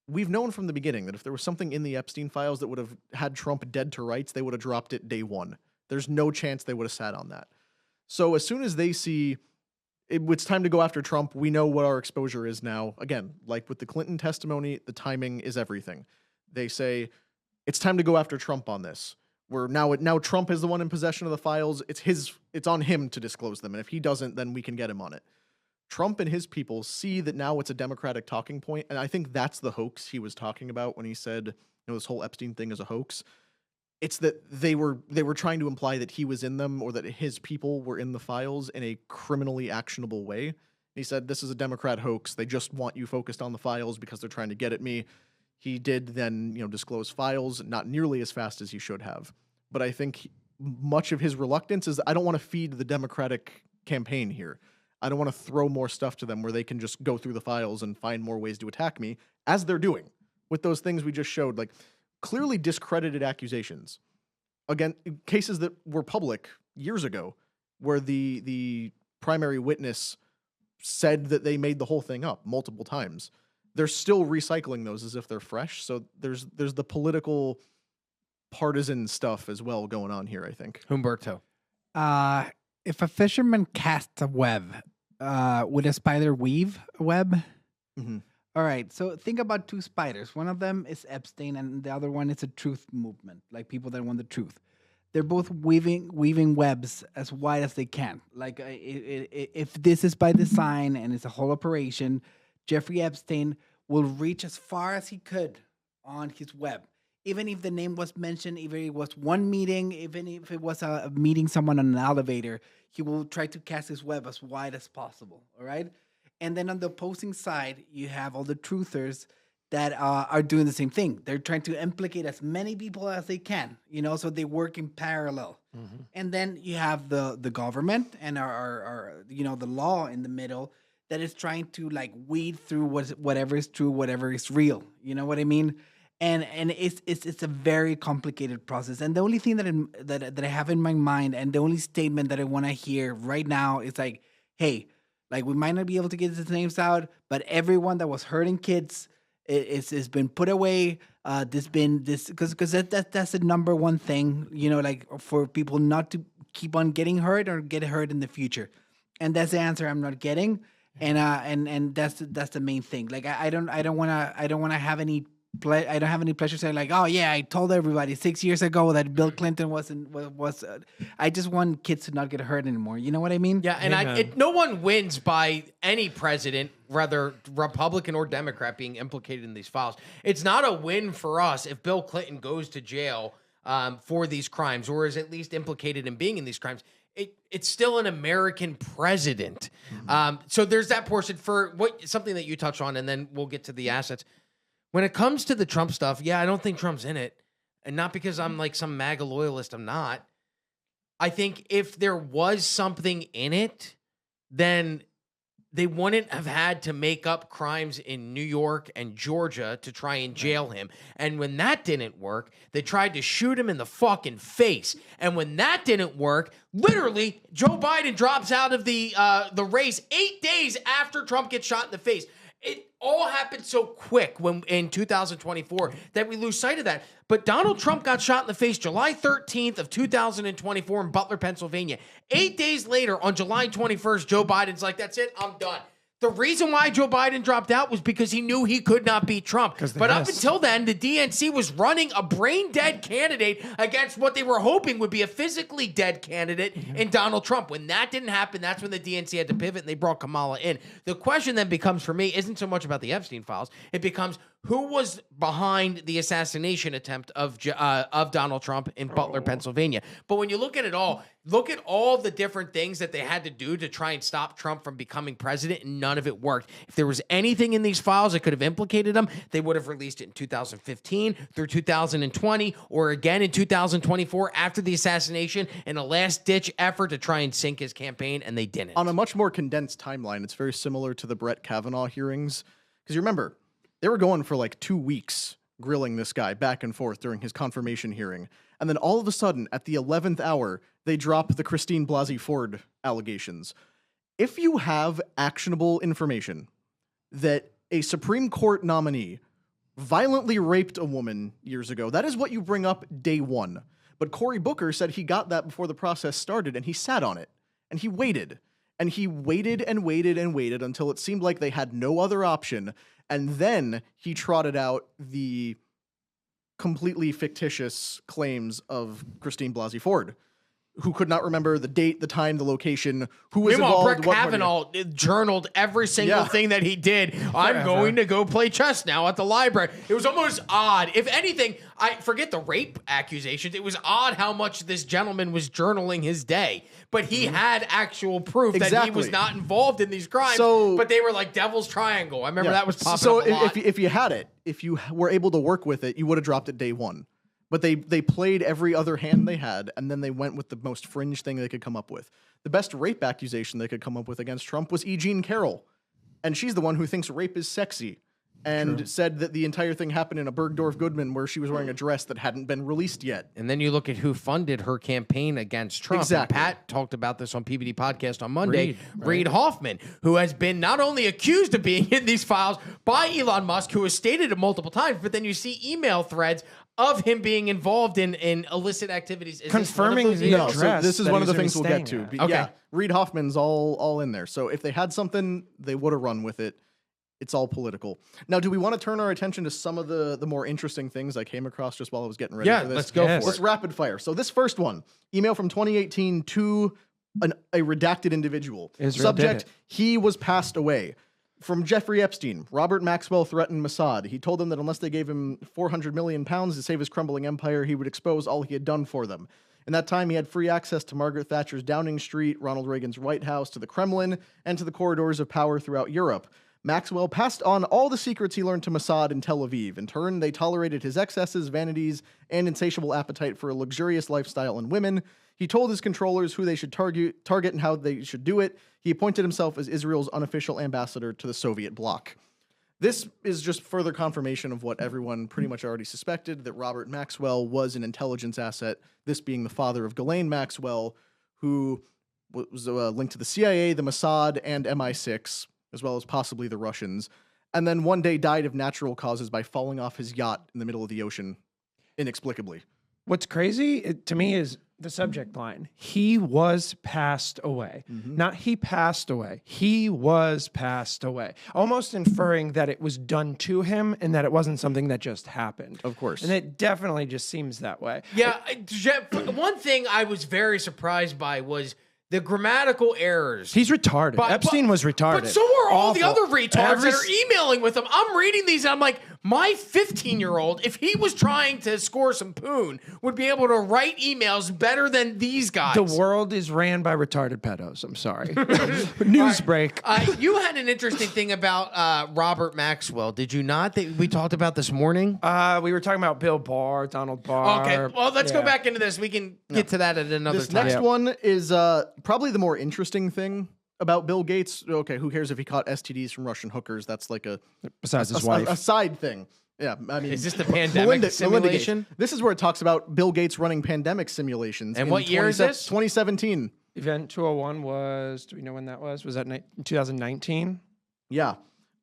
We've known from the beginning that if there was something in the Epstein files that would have had Trump dead to rights, they would have dropped it day one. There's no chance they would have sat on that. So as soon as they see it's time to go after Trump, we know what our exposure is now. Again, like with the Clinton testimony, the timing is everything. They say, it's time to go after Trump on this. where now Trump is the one in possession of the files. It's on him to disclose them, and if he doesn't, then we can get him on it. Trump and his people see that now it's a Democratic talking point, and I think that's the hoax he was talking about when he said, this whole Epstein thing is a hoax. It's that they were trying to imply that he was in them or that his people were in the files in a criminally actionable way. He said, this is a Democrat hoax. They just want you focused on the files because they're trying to get at me. He did then, disclose files, not nearly as fast as he should have. But I think much of his reluctance is, I don't want to feed the Democratic campaign here. I don't want to throw more stuff to them where they can just go through the files and find more ways to attack me, as they're doing with those things we just showed, like clearly discredited accusations. Again, cases that were public years ago, where the primary witness said that they made the whole thing up multiple times. They're still recycling those as if they're fresh. So there's the political partisan stuff as well going on here, I think. Humberto. If a fisherman casts a web, would a spider weave a web? Mm-hmm. All right, so think about two spiders. One of them is Epstein, and the other one is a truth movement, like people that want the truth. They're both weaving webs as wide as they can. Like if this is by design and it's a whole operation, Jeffrey Epstein will reach as far as he could on his web. Even if the name was mentioned, even if it was one meeting, even if it was a meeting someone on an elevator, he will try to cast his web as wide as possible, all right? And then on the opposing side, you have all the truthers that are doing the same thing. They're trying to implicate as many people as they can, so they work in parallel. Mm-hmm. And then you have the government and our the law in the middle that is trying to like weed through whatever is true, whatever is real. You know what I mean? And it's a very complicated process. And the only thing that I have in my mind, and the only statement that I want to hear right now is like, hey, like we might not be able to get the names out, but everyone that was hurting kids is been put away. Because that's the number one thing, like for people not to keep on getting hurt or get hurt in the future. And that's the answer I'm not getting. And that's the main thing. Like I don't want to have any. I don't have any pleasure saying like, oh yeah, I told everybody 6 years ago that Bill Clinton was. I just want kids to not get hurt anymore. You know what I mean? Yeah, and no one wins by any president, whether Republican or Democrat, being implicated in these files. It's not a win for us if Bill Clinton goes to jail for these crimes, or is at least implicated in being in these crimes. It's still an American president. So there's that portion for something that you touched on, and then we'll get to the assets. When it comes to the Trump stuff, yeah, I don't think Trump's in it. And not because I'm like some MAGA loyalist, I'm not. I think if there was something in it, then they wouldn't have had to make up crimes in New York and Georgia to try and jail him. And when that didn't work, they tried to shoot him in the fucking face. And when that didn't work, literally, Joe Biden drops out of the race 8 days after Trump gets shot in the face. It all happened so quick in 2024 that we lose sight of that. But Donald Trump got shot in the face July 13th of 2024 in Butler, Pennsylvania. 8 days later, on July 21st, Joe Biden's like, that's it, I'm done. The reason why Joe Biden dropped out was because he knew he could not beat Trump. But up until then, the DNC was running a brain-dead candidate against what they were hoping would be a physically dead candidate in Donald Trump. When that didn't happen, that's when the DNC had to pivot and they brought Kamala in. The question then becomes, for me, isn't so much about the Epstein files. It becomes, who was behind the assassination attempt of Donald Trump in Butler, Pennsylvania? But when you look at it all, look at all the different things that they had to do to try and stop Trump from becoming president, and none of it worked. If there was anything in these files that could have implicated him, they would have released it in 2015 through 2020, or again in 2024 after the assassination, in a last-ditch effort to try and sink his campaign, and they didn't. On a much more condensed timeline, it's very similar to the Brett Kavanaugh hearings. Because you remember, they were going for like 2 weeks grilling this guy back and forth during his confirmation hearing. And then all of a sudden, at the 11th hour, they drop the Christine Blasey Ford allegations. If you have actionable information that a Supreme Court nominee violently raped a woman years ago, that is what you bring up day one. But Cory Booker said he got that before the process started, and he sat on it. And he waited. And he waited and waited and waited until it seemed like they had no other option. And then he trotted out the completely fictitious claims of Christine Blasey Ford, who could not remember the date, the time, the location, who was Meanwhile, involved. Brett Kavanaugh journaled every single thing that he did. I'm going to go play chess now at the library. It was almost odd. If anything, I forget the rape accusations. It was odd how much this gentleman was journaling his day, but he had actual proof that he was not involved in these crimes. But they were like Devil's Triangle. I remember that was popping up a lot. If you had it, if you were able to work with it, you would have dropped it day one. But they played every other hand they had, and then they went with the most fringe thing they could come up with. The best rape accusation they could come up with against Trump was E. Jean Carroll. And she's the one who thinks rape is sexy and said that the entire thing happened in a Bergdorf Goodman where she was wearing a dress that hadn't been released yet. And then you look at who funded her campaign against Trump. Exactly. And Pat talked about this on PBD Podcast on Monday. Reid Hoffman, who has been not only accused of being in these files by Elon Musk, who has stated it multiple times, but then you see email threads of him being involved in illicit activities. Is confirming the No, address. so this is that one of the he was things we'll staying get to. at. But yeah, Reid Hoffman's all in there. So if they had something, they would have run with it. It's all political. Now, do we want to turn our attention to some of the more interesting things I came across just while I was getting ready for this? Let's go for it. Let's rapid fire. So this first one, email from 2018 to a redacted individual. Israel Subject, did it. he was passed away. From Jeffrey Epstein, Robert Maxwell threatened Mossad. He told them that unless they gave him 400 million pounds to save his crumbling empire, he would expose all he had done for them. In that time, he had free access to Margaret Thatcher's Downing Street, Ronald Reagan's White House, to the Kremlin, and to the corridors of power throughout Europe. Maxwell passed on all the secrets he learned to Mossad in Tel Aviv. In turn, they tolerated his excesses, vanities, and insatiable appetite for a luxurious lifestyle and women. He told his controllers who they should target and how they should do it. He appointed himself as Israel's unofficial ambassador to the Soviet bloc. This is just further confirmation of what everyone pretty much already suspected, that Robert Maxwell was an intelligence asset, this being the father of Ghislaine Maxwell, who was linked to the CIA, the Mossad, and MI6, as well as possibly the Russians, and then one day died of natural causes by falling off his yacht in the middle of the ocean, inexplicably. What's crazy to me is the subject line. He was passed away. Not he passed away. He was passed away. Almost inferring that it was done to him and that it wasn't something that just happened. Of course. And it definitely just seems that way. Yeah, one thing I was very surprised by was the grammatical errors. He's retarded. Epstein was retarded. But so are all the Awful. other retards that are emailing with him. I'm reading these and I'm like, my 15-year-old, if he was trying to score some poon, would be able to write emails better than these guys. The world is ran by retarded pedos. I'm sorry. News break. You had an interesting thing about Robert Maxwell, did you not? That we talked about this morning? We were talking about Bill Barr, Donald Barr. Okay, well, let's go back into this. We can get to that at another This time. next one is probably the more interesting thing about Bill Gates. Okay, who cares if he caught STDs from Russian hookers? That's like Besides his wife. a side thing. Yeah, I mean, Is this the pandemic simulation? Gates. This is where it talks about Bill Gates running pandemic simulations. And in what year is this? 2017. Event 201 was, do we know when that was? Was that 2019? Yeah.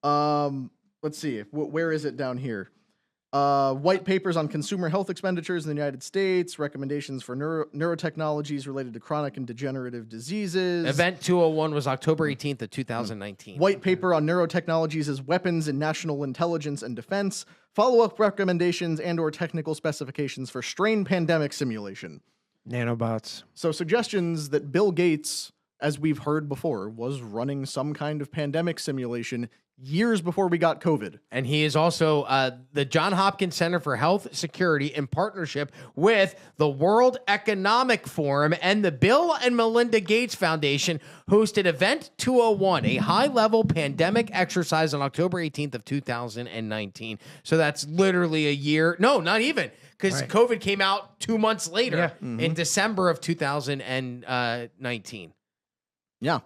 Let's see. Where is it down here? White papers on consumer health expenditures in the United States, recommendations for neurotechnologies related to chronic and degenerative diseases. Event 201 was October 18th of 2019. White paper on neurotechnologies as weapons in national intelligence and defense. Follow-up recommendations and or technical specifications for strain pandemic simulation. Nanobots. So suggestions that Bill Gates, as we've heard before, was running some kind of pandemic simulation years before we got COVID. And he is also the Johns Hopkins Center for Health Security in partnership with the World Economic Forum and the Bill and Melinda Gates Foundation hosted Event 201, a high-level pandemic exercise on October 18th of 2019. So that's literally a year. No, not even, because COVID came out 2 months later in December of 2019. Yeah.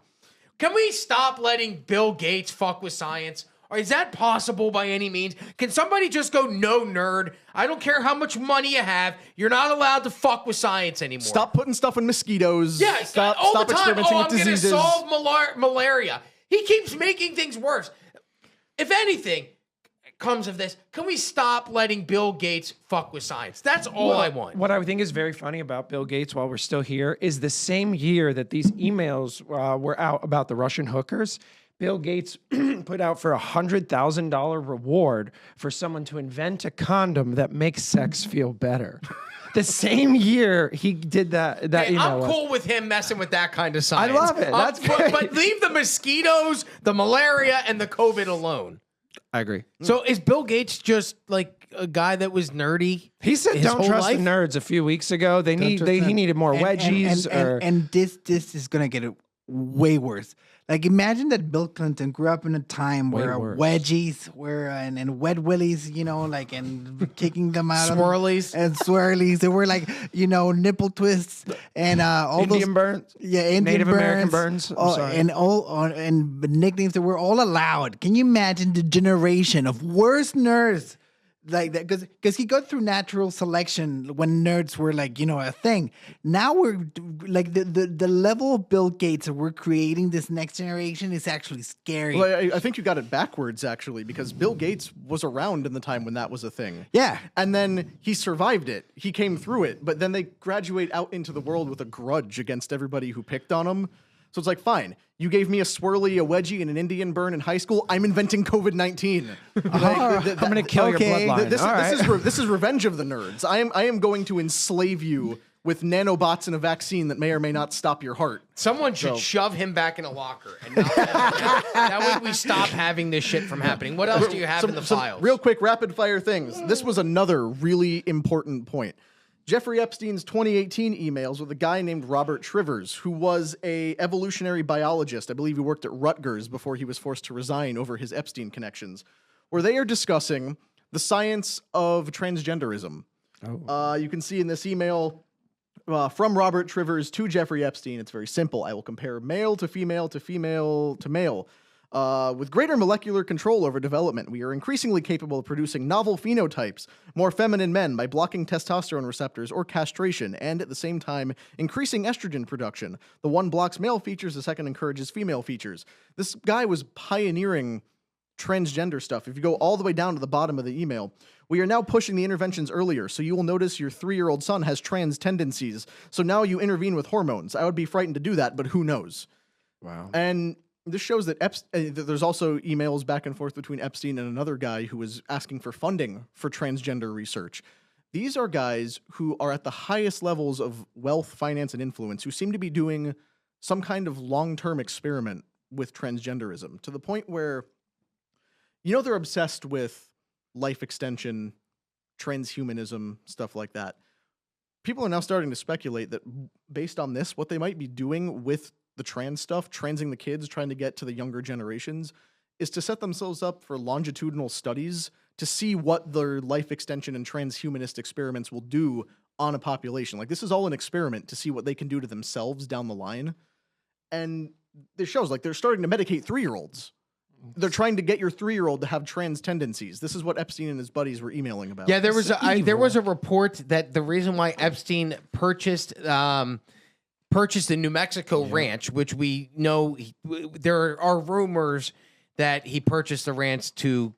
Can we stop letting Bill Gates fuck with science? Or is that possible by any means? Can somebody just go, no, nerd? I don't care how much money you have. You're not allowed to fuck with science anymore. Stop putting stuff in mosquitoes. Yeah, stop all the time. experimenting I'm with going to diseases. solve malaria. He keeps making things worse. If anything comes of this, can we stop letting Bill Gates fuck with science? That's all I want. What I think is very funny about Bill Gates while we're still here is the same year that these emails were out about the Russian hookers, Bill Gates put out for $100,000 reward for someone to invent a condom that makes sex feel better. The same year he did that Hey, email I'm was. cool with him messing with that kind of science. love it. That's but leave the mosquitoes, the malaria, and the COVID alone. I agree. So is Bill Gates just like a guy that was nerdy? He said, his "Don't whole trust life? the nerds." A few weeks ago, he needed more wedgies. And this is gonna get it way worse. Like imagine that Bill Clinton grew up in a time where worse. wedgies were and wet willies, like and kicking them out Swirlies. and swirlies. They were like nipple twists and all Indian those burns. Yeah, Indian Native burns, American burns. I'm sorry. and nicknames that were all allowed. Can you imagine the generation of worse nerds like that? Because he got through natural selection when nerds were like a thing. Now we're like the level of Bill Gates that we're creating this next generation is actually scary. Well, I think you got it backwards, actually, because Bill Gates was around in the time when that was a thing. Yeah. And then he survived it. He came through it. But then they graduate out into the world with a grudge against everybody who picked on him. So it's like, fine, you gave me a swirly, a wedgie, and an Indian burn in high school. I'm inventing COVID-19. I'm going to kill your bloodline. This is revenge of the nerds. I am going to enslave you with nanobots and a vaccine that may or may not stop your heart. Someone should shove him back in a locker, and that way we stop having this shit from happening. What else do you have in the files? Real quick, rapid fire things. This was another really important point. Jeffrey Epstein's 2018 emails with a guy named Robert Trivers, who was a evolutionary biologist. I believe he worked at Rutgers before he was forced to resign over his Epstein connections, where they are discussing the science of transgenderism. You can see in this email from Robert Trivers to Jeffrey Epstein, it's very simple. I will compare male to female to female to male. With greater molecular control over development, we are increasingly capable of producing novel phenotypes, more feminine men, by blocking testosterone receptors or castration, and at the same time, increasing estrogen production. The one blocks male features, the second encourages female features. This guy was pioneering transgender stuff. If you go all the way down to the bottom of the email, we are now pushing the interventions earlier, so you will notice your 3-year-old son has trans tendencies. So now you intervene with hormones. I would be frightened to do that, but who knows? Wow. And this shows that there's also emails back and forth between Epstein and another guy who was asking for funding for transgender research. These are guys who are at the highest levels of wealth, finance, and influence, who seem to be doing some kind of long-term experiment with transgenderism, to the point where, they're obsessed with life extension, transhumanism, stuff like that. People are now starting to speculate that based on this, what they might be doing with the trans stuff, transing the kids, trying to get to the younger generations, is to set themselves up for longitudinal studies to see what their life extension and transhumanist experiments will do on a population. Like, this is all an experiment to see what they can do to themselves down the line. And this shows, like, they're starting to medicate 3-year-olds. They're trying to get your 3-year-old to have trans tendencies. This is what Epstein and his buddies were emailing about. Yeah, there was a report that the reason why Epstein purchased the New Mexico ranch, which we know there are rumors that he purchased the ranch to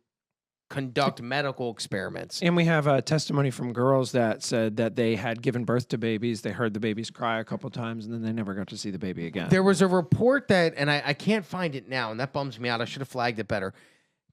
conduct medical experiments. And we have a testimony from girls that said that they had given birth to babies. They heard the babies cry a couple times, and then they never got to see the baby again. There was a report that, and I can't find it now, and that bums me out. I should have flagged it better.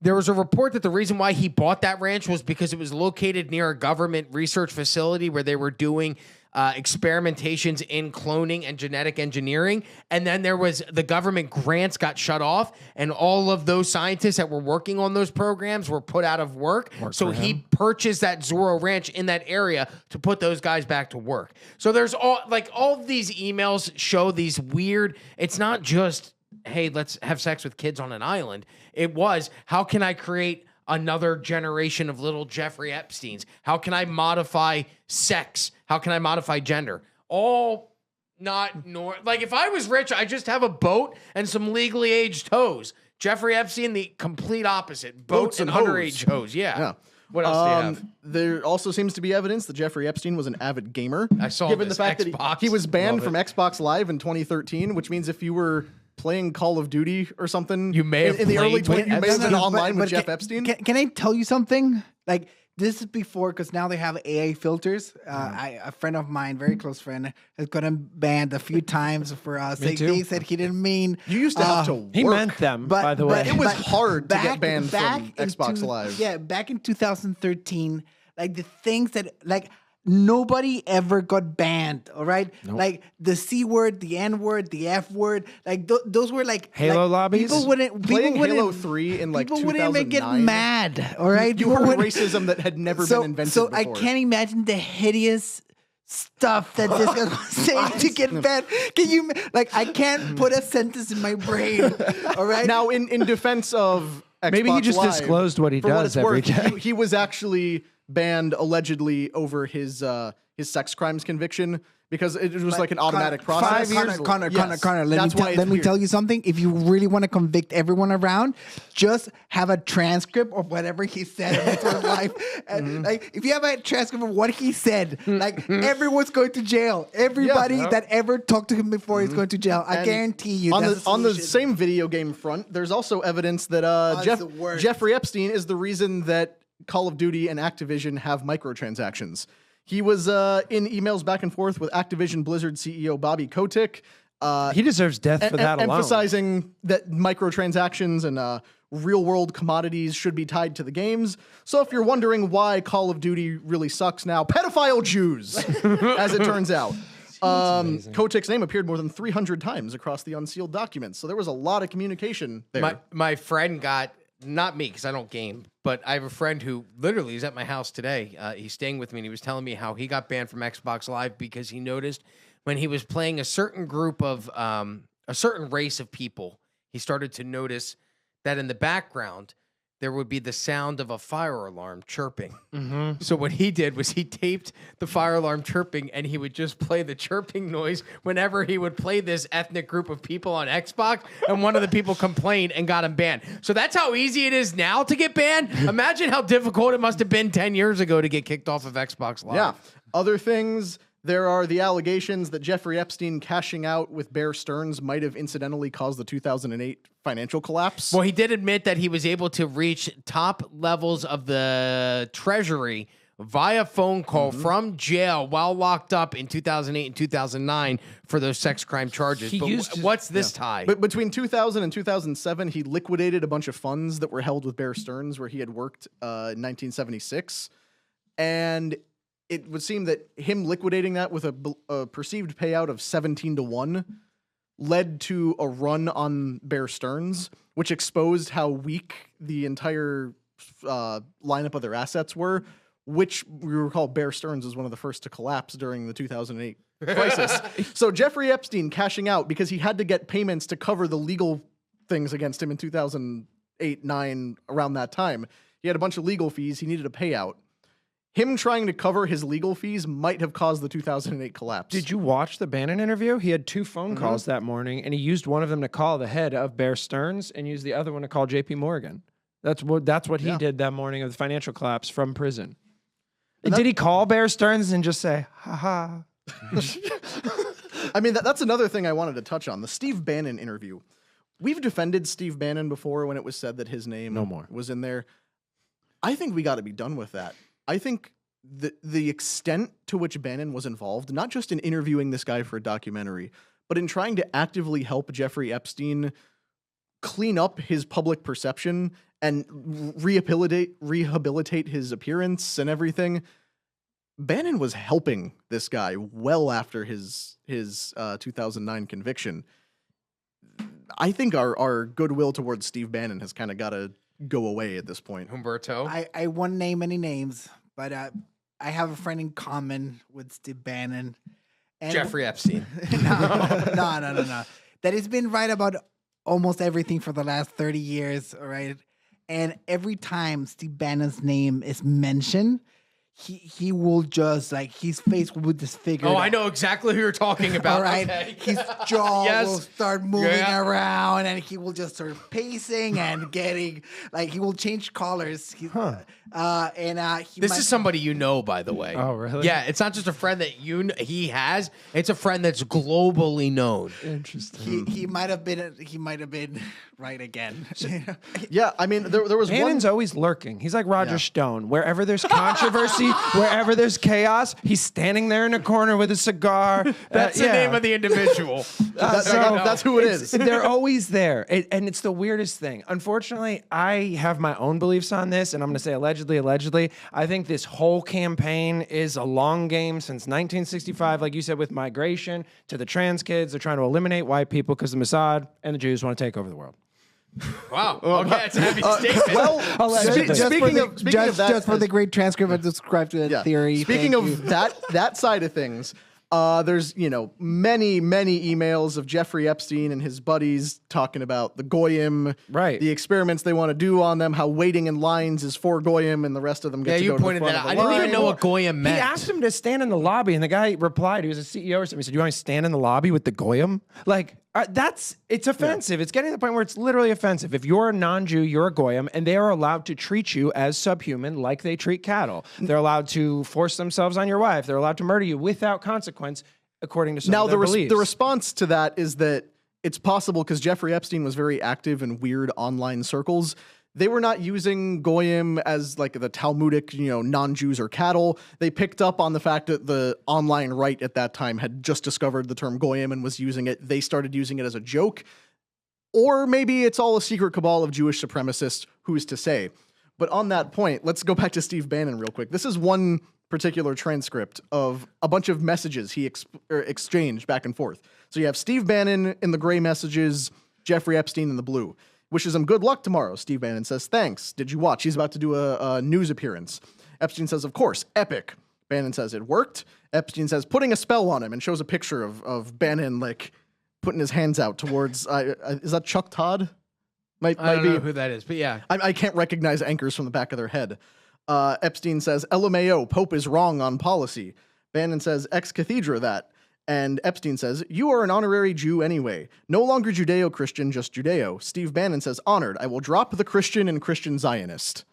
There was a report that the reason why he bought that ranch was because it was located near a government research facility where they were doing experimentations in cloning and genetic engineering. And then there was the government grants got shut off, and all of those scientists that were working on those programs were put out of work. So he purchased that Zorro Ranch in that area to put those guys back to work. So there's all of these emails show these weird, it's not just, hey, let's have sex with kids on an island. It was, how can I create another generation of little Jeffrey Epsteins? How can I modify sex? How can I modify gender? All not like, if I was rich, I just have a boat and some legally aged hoes. Jeffrey Epstein, the complete opposite. Boats and underage hoes. Yeah. What else do you have? There also seems to be evidence that Jeffrey Epstein was an avid gamer. I saw given this. the fact Xbox. that he was banned Love from Xbox Live in 2013, which means if you were playing Call of Duty or something, you may have in the early played 20s, you may have been online with but Jeff Epstein. Can I tell you something? Like, this is before, because now they have AI filters. A friend of mine, very close friend, has gotten banned a few times for saying too. things that he didn't mean. You used to have to He work. meant them, by the way. It was hard to get banned from Xbox Live. Yeah, back in 2013, like the things that like nobody ever got banned. All right, like the C word, the N word, the F word, like those were like Halo like, lobbies? Playing Halo 3 in like people wouldn't even get 2009, mad. All right, You People heard wouldn't- racism that had never been invented So before. I can't imagine the hideous stuff that this guy was saying to get banned. Can you like? I can't put a sentence in my brain. All right. Now, in defense of Xbox Maybe he just Live, disclosed what he for does it's every worth, day. He was actually banned allegedly over his sex crimes conviction because it was like an automatic process. 5 years. Connor, Yes. Connor. That's why Let it's me weird. tell you something. If you really want to convict everyone around, just have a transcript of whatever he said in his whole life. And like, if you have a transcript of what he said, like everyone's going to jail. Everybody that ever talked to him before is going to jail. I And guarantee you. On that's the on the solution. same video game front, there's also evidence that it's the worst. Jeffrey Epstein is the reason that Call of Duty and Activision have microtransactions. He was in emails back and forth with Activision Blizzard CEO Bobby Kotick. He deserves death for that alone. Emphasizing that microtransactions and real world commodities should be tied to the games. So if you're wondering why Call of Duty really sucks now, pedophile Jews, as it turns out. Kotick's name appeared more than 300 times across the unsealed documents. So there was a lot of communication there. My friend got, not me because I don't game, but I have a friend who literally is at my house today. He's staying with me, and he was telling me how he got banned from Xbox Live because he noticed when he was playing a certain group of a certain race of people, he started to notice that in the background there would be the sound of a fire alarm chirping. So what he did was he taped the fire alarm chirping, and he would just play the chirping noise whenever he would play this ethnic group of people on Xbox, and one of the people complained and got him banned. So that's how easy it is now to get banned. Imagine how difficult it must have been 10 years ago to get kicked off of Xbox Live. Yeah. Other things, there are the allegations that Jeffrey Epstein cashing out with Bear Stearns might have incidentally caused the 2008 financial collapse. Well, he did admit that he was able to reach top levels of the Treasury via phone call from jail while locked up in 2008 and 2009 for those sex crime charges. But what's this tie? But between 2000 and 2007, he liquidated a bunch of funds that were held with Bear Stearns where he had worked in 1976. And it would seem that him liquidating that with a perceived payout of 17-1 led to a run on Bear Stearns, which exposed how weak the entire lineup of their assets were, which we recall Bear Stearns was one of the first to collapse during the 2008 crisis. So Jeffrey Epstein cashing out because he had to get payments to cover the legal things against him in 2008-9, around that time. He had a bunch of legal fees. He needed a payout. Him trying to cover his legal fees might have caused the 2008 collapse. Did you watch the Bannon interview? He had 2 phone calls that morning, and he used one of them to call the head of Bear Stearns and used the other one to call JP Morgan. That's what he did that morning of the financial collapse from prison. And did he call Bear Stearns and just say, ha ha? I mean, that's another thing I wanted to touch on. The Steve Bannon interview. We've defended Steve Bannon before when it was said that his name was in there. I think we got to be done with that. I think the extent to which Bannon was involved, not just in interviewing this guy for a documentary, but in trying to actively help Jeffrey Epstein clean up his public perception and rehabilitate his appearance and everything. Bannon was helping this guy well after his 2009 conviction. I think our goodwill towards Steve Bannon has kind of got to go away at this point. Humberto? I won't name any names, but I have a friend in common with Steve Bannon. And Jeffrey Epstein. No. That has been right about almost everything for the last 30 years, all right? And every time Steve Bannon's name is mentioned, he will just like his face will be disfigured. Oh, I know exactly who you're talking about. All right, Okay. his jaw Yes. will start moving Yeah. around, and he will just start pacing and getting like he will change colors. He This might, is somebody you know, by the way. Oh, really? Yeah, it's not just a friend that he has. It's a friend that's globally known. Interesting. he might have been right again. Yeah, I mean, there was Bannon's one. always lurking. He's like Roger Stone. Wherever there's controversy, wherever there's chaos, he's standing there in a corner with a cigar. That's the name of the individual. That's who it is. They're always there. And it's the weirdest thing. Unfortunately, I have my own beliefs on this, and I'm going to say allegedly. I think this whole campaign is a long game since 1965, like you said, with migration to the trans kids. They're trying to eliminate white people because the Mossad and the Jews want to take over the world. Wow. Okay, it's a heavy statement. Well, Allegedly. speaking of that, just for the great transcript, I described to that theory. Speaking Thank of you. that side of things, there's many emails of Jeffrey Epstein and his buddies talking about the goyim, Right. The experiments they want to do on them, how waiting in lines is for goyim, and the rest of them get Yeah, to you go to the pointed front that of out. the I didn't line. even know what Goyim meant. He asked him to stand in the lobby, and the guy replied. He was a CEO or something. He said, "You want to stand in the lobby with the goyim?" Like it's offensive. It's getting to the point where it's literally offensive. If you're a non-Jew, you're a goyim, and they are allowed to treat you as subhuman, like they treat cattle. They're allowed to force themselves on your wife. They're allowed to murder you without consequence, according to some Now of their beliefs. the response to that is that it's possible because Jeffrey Epstein was very active in weird online circles. They were not using goyim as like the Talmudic, non-Jews or cattle. They picked up on the fact that the online right at that time had just discovered the term goyim and was using it. They started using it as a joke. Or maybe it's all a secret cabal of Jewish supremacists, who's to say. But on that point, let's go back to Steve Bannon real quick. This is one particular transcript of a bunch of messages he exchanged back and forth. So you have Steve Bannon in the gray messages, Jeffrey Epstein in the blue. Wishes him good luck tomorrow. Steve Bannon says, thanks. Did you watch? He's about to do a news appearance. Epstein says, of course, epic. Bannon says, it worked. Epstein says, putting a spell on him, and shows a picture of Bannon, like, putting his hands out towards, is that Chuck Todd? I don't know who that is, but yeah. I can't recognize anchors from the back of their head. Epstein says, LMAO, Pope is wrong on policy. Bannon says, ex cathedra that. And Epstein says, you are an honorary Jew anyway. No longer Judeo-Christian, just Judeo. Steve Bannon says, honored. I will drop the Christian and Christian Zionist.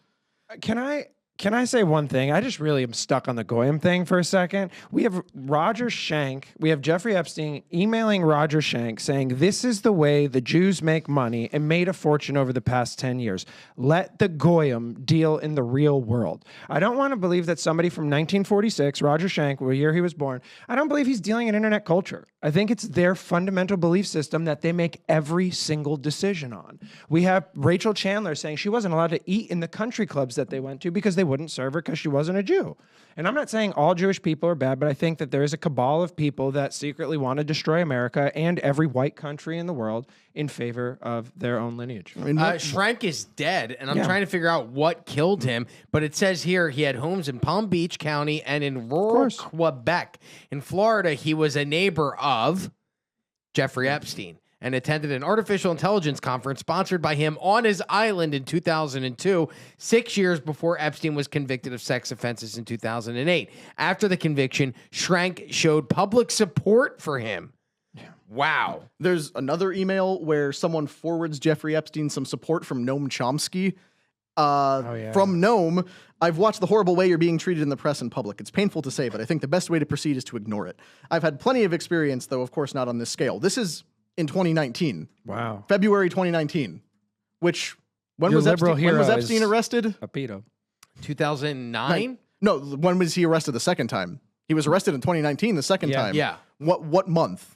Can I say one thing? I just really am stuck on the goyim thing for a second. We have Roger Schenck. We have Jeffrey Epstein emailing Roger Schenck saying, this is the way the Jews make money and made a fortune over the past 10 years. Let the goyim deal in the real world. I don't want to believe that somebody from 1946, Roger Schenck, the year he was born, I don't believe he's dealing in internet culture. I think it's their fundamental belief system that they make every single decision on. We have Rachel Chandler saying she wasn't allowed to eat in the country clubs that they went to because they wouldn't serve her because she wasn't a Jew. And I'm not saying all Jewish people are bad, but I think that there is a cabal of people that secretly want to destroy America and every white country in the world in favor of their own lineage. Schrank is dead, and I'm trying to figure out what killed him. But it says here he had homes in Palm Beach County and in rural Quebec. In Florida, he was a neighbor of Jeffrey Epstein and attended an artificial intelligence conference sponsored by him on his island in 2002, 6 years before Epstein was convicted of sex offenses in 2008. After the conviction, Schrank showed public support for him. Wow. There's another email where someone forwards Jeffrey Epstein some support from Noam Chomsky. From Noam, I've watched the horrible way you're being treated in the press and public. It's painful to say, but I think the best way to proceed is to ignore it. I've had plenty of experience, though, of course, not on this scale. This is in 2019. Wow. February 2019. Which, when Your was liberal Epstein, when was hero Epstein is- arrested? A pedo. 2009? No, when was he arrested the second time? He was arrested in 2019 the second time. Yeah. What month?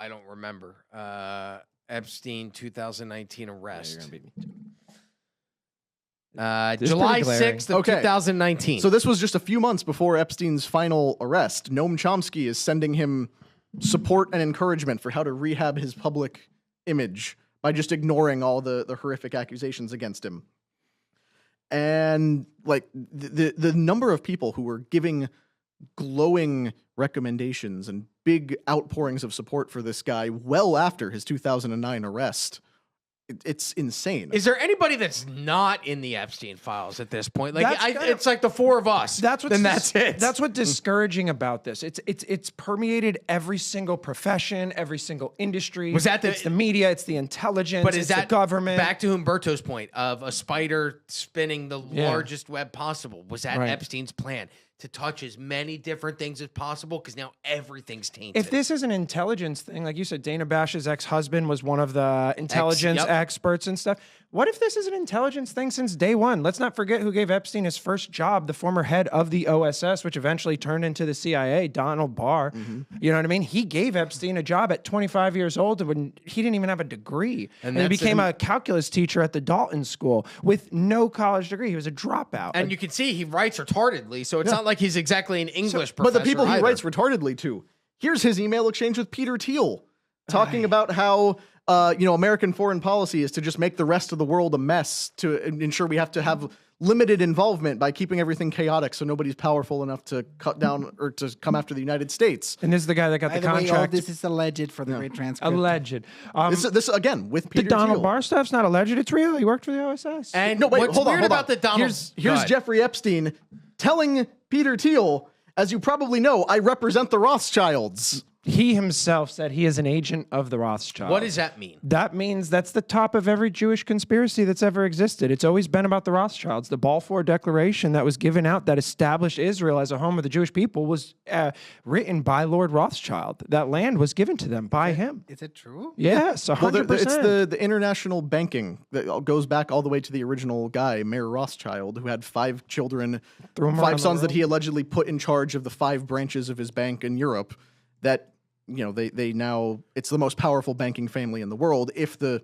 I don't remember. Epstein 2019 arrest. July pretty glaring. 6th of Okay. 2019. So this was just a few months before Epstein's final arrest. Noam Chomsky is sending him support and encouragement for how to rehab his public image by just ignoring all the horrific accusations against him. And like the number of people who were giving glowing recommendations and big outpourings of support for this guy well after his 2009 arrest It's insane. Is there anybody that's not in the Epstein files at this point? Like, That's kind of- it's like the four of us. That's what's then that's it. That's what's discouraging about this. It's permeated every single profession, every single industry. Was that it's the media, it's the intelligence, But is it's that the government? Back to Humberto's point of a spider spinning the largest web possible. Was that Right. Epstein's plan to touch as many different things as possible? Because now everything's tainted. If this is an intelligence thing, like you said, Dana Bash's ex-husband was one of the intelligence yep. experts and stuff. What if this is an intelligence thing since day one? Let's not forget who gave Epstein his first job, the former head of the OSS, which eventually turned into the CIA, Donald Barr. You know what I mean? He gave Epstein a job at 25 years old when he didn't even have a degree. And he became a calculus teacher at the Dalton School with no college degree. He was a dropout. and you can see he writes retardedly, so it's not like he's exactly an English But professor. the people he either. writes retardedly to. Here's his email exchange with Peter Thiel, talking about how American foreign policy is to just make the rest of the world a mess to ensure we have to have limited involvement by keeping everything chaotic, so nobody's powerful enough to cut down or to come after the United States. and this is the guy that got By the the way, all contract. this is alleged for the great transcript. Alleged. This again with The Peter Donald Thiel. Barr stuff's not alleged. It's real. He worked for the OSS. And No, wait, what's hold on, weird hold about on. the Donald? Here's Go ahead. Jeffrey Epstein telling Peter Thiel, as you probably know, I represent the Rothschilds. He himself said he is an agent of the Rothschilds. What does that mean? That means that's the top of every Jewish conspiracy that's ever existed. It's always been about the Rothschilds. The Balfour Declaration that was given out that established Israel as a home of the Jewish people was written by Lord Rothschild. That land was given to them by him. Is it true? Yes, 100%. It's the international banking that goes back all the way to the original guy, Mayor Rothschild, who had 5 children, Threw 'em around 5 the sons that world. he allegedly put in charge of the 5 branches of his bank in Europe. That they now it's the most powerful banking family in the world. If the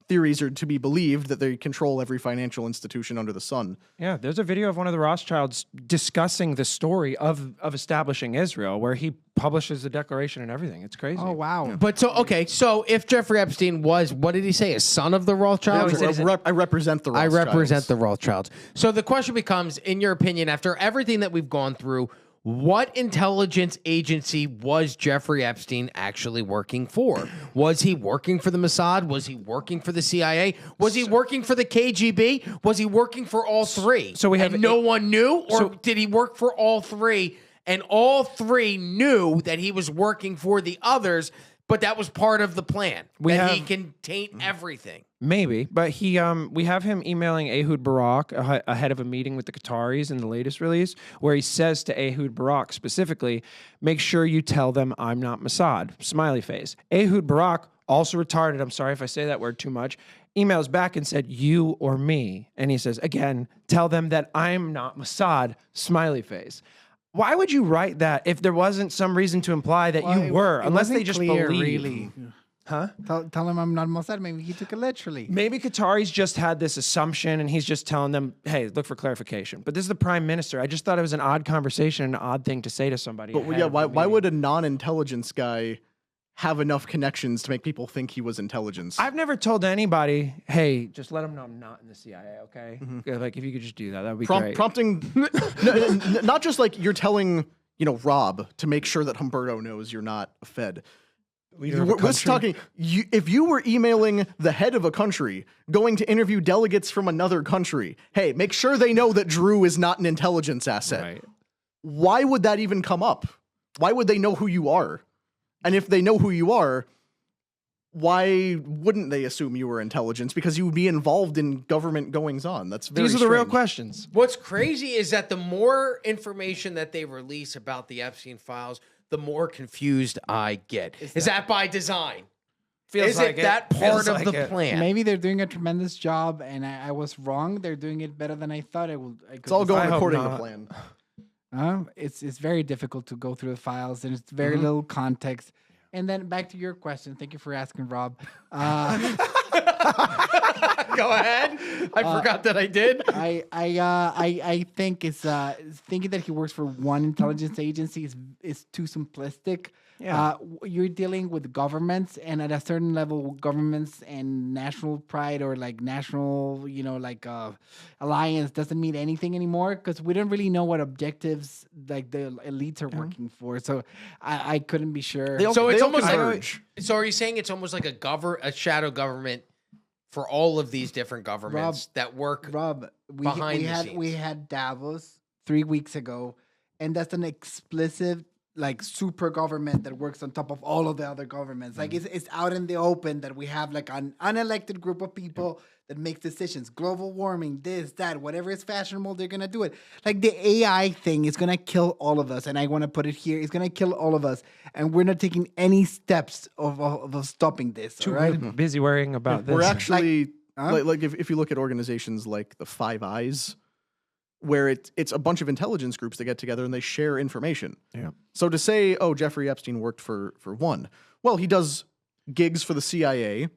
theories are to be believed, that they control every financial institution under the sun. Yeah, there's a video of one of the Rothschilds discussing the story of establishing Israel, where he publishes the declaration and everything. It's crazy. Oh, wow. But so if Jeffrey Epstein was, what did he say, a son of the Rothschilds? I represent the I Rothschilds. represent the Rothschilds. So the question becomes, in your opinion, after everything that we've gone through, what intelligence agency was Jeffrey Epstein actually working for? Was he working for the Mossad? Was he working for the CIA? Was he working for the KGB? Was he working for all three? So we have and no one knew? Or did he work for all three? And all three knew that he was working for the others, but that was part of the plan. He can taint everything. Maybe, but we have him emailing Ehud Barak ahead of a meeting with the Qataris in the latest release, where he says to Ehud Barak specifically, make sure you tell them I'm not Mossad, smiley face. Ehud Barak, also retarded, I'm sorry if I say that word too much, emails back and said, you or me. And he says, again, tell them that I'm not Mossad, smiley face. Why would you write that if there wasn't some reason to imply that you were, unless they just believe? Really. Huh? Tell him I'm not Mossad. Maybe he took it literally. Maybe Qataris just had this assumption and he's just telling them, hey, look for clarification. But this is the prime minister. I just thought it was an odd conversation, an odd thing to say to somebody. But ahead yeah, of the why meeting. would a non-intelligence guy have enough connections to make people think he was intelligence? I've never told anybody, hey, just let them know I'm not in the CIA, okay? Like, if you could just do that, that would be great. Prompting, not just like you're telling, Rob to make sure that Humberto knows you're not a Fed. We're talking, if you were emailing the head of a country, going to interview delegates from another country, hey, make sure they know that Drew is not an intelligence asset. Right. Why would that even come up? Why would they know who you are? And if they know who you are, why wouldn't they assume you were intelligence? Because you would be involved in government goings on. That's very These are the real strange. questions. What's crazy is that the more information that they release about the Epstein files, the more confused I get. Is that by design? Feels Is like it that Feels part of like the it. plan? Maybe they're doing a tremendous job, and I was wrong. They're doing it better than I thought it would. It's all going I hope according to not. plan. It's very difficult to go through the files, and it's very little context. And then back to your question. Thank you for asking, Rob. Go ahead. I forgot that I did. I think it's thinking that he works for one intelligence agency is too simplistic. Yeah. You're dealing with governments, and at a certain level, governments and national pride or like national, alliance doesn't mean anything anymore because we don't really know what objectives like the elites are working for. So I couldn't be sure. So it's all almost like. converge. So are you saying it's almost like a shadow government for all of these different governments that work Rob, behind the scenes. we had Davos 3 weeks ago, and that's an explicit like super government that works on top of all of the other governments. Like it's out in the open that we have like an unelected group of people that make decisions. Global warming, this, that, whatever is fashionable, they're gonna do it. Like the AI thing is gonna kill all of us, and I want to put it here: it's gonna kill all of us, and we're not taking any steps of stopping this. Too all right? busy worrying about this. We're actually Huh? like if you look at organizations like the Five Eyes, where it's a bunch of intelligence groups that get together and they share information. Yeah. So to say, oh, Jeffrey Epstein worked for one, well, he does gigs for the CIA,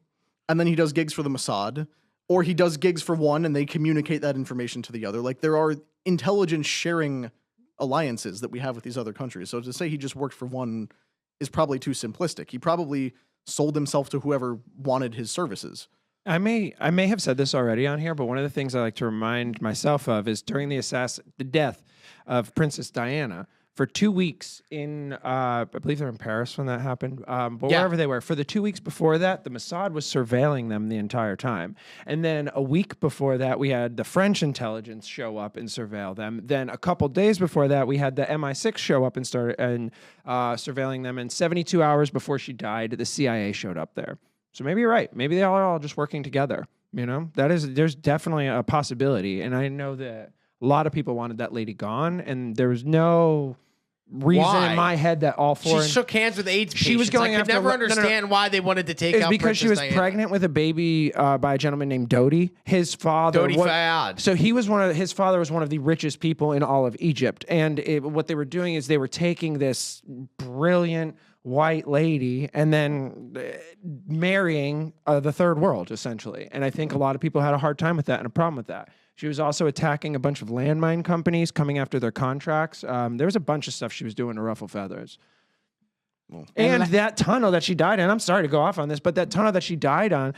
and then he does gigs for the Mossad, or he does gigs for one and they communicate that information to the other. Like there are intelligence sharing alliances that we have with these other countries. So to say he just worked for one is probably too simplistic. He probably sold himself to whoever wanted his services. I may have said this already on here, but one of the things I like to remind myself of is during the death of Princess Diana, for 2 weeks in, I believe they're in Paris when that happened, but wherever they were, for the 2 weeks before that, the Mossad was surveilling them the entire time. And then a week before that, we had the French intelligence show up and surveil them. Then a couple days before that, we had the MI6 show up and start surveilling them. And 72 hours before she died, the CIA showed up there. So maybe you're right. Maybe they are all just working together. You know, there's definitely a possibility. And I know that a lot of people wanted that lady gone, and there was no reason in my head that all four. She shook hands with AIDS patients. She was going I could after. never understand why they wanted to take It's out because she was Princess Diana. pregnant with a baby by a gentleman named Dodi. His father, Dodi Fayed. So he was his father was one of the richest people in all of Egypt, and what they were doing is they were taking this brilliant white lady and then marrying the third world, essentially. And I think a lot of people had a hard time with that and a problem with that. She was also attacking a bunch of landmine companies, coming after their contracts. There was a bunch of stuff she was doing to ruffle feathers. And that tunnel that she died in, I'm sorry to go off on this, but that tunnel that she died in,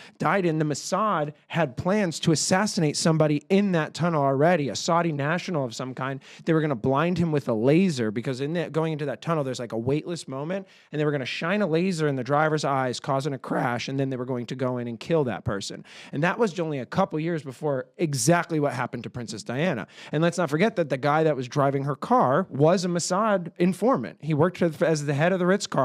the Mossad had plans to assassinate somebody in that tunnel already, a Saudi national of some kind. They were going to blind him with a laser because going into that tunnel, there's like a weightless moment, and they were going to shine a laser in the driver's eyes, causing a crash, and then they were going to go in and kill that person. And that was only a couple years before exactly what happened to Princess Diana. And let's not forget that the guy that was driving her car was a Mossad informant. He worked as the head of the Ritz-Carlton,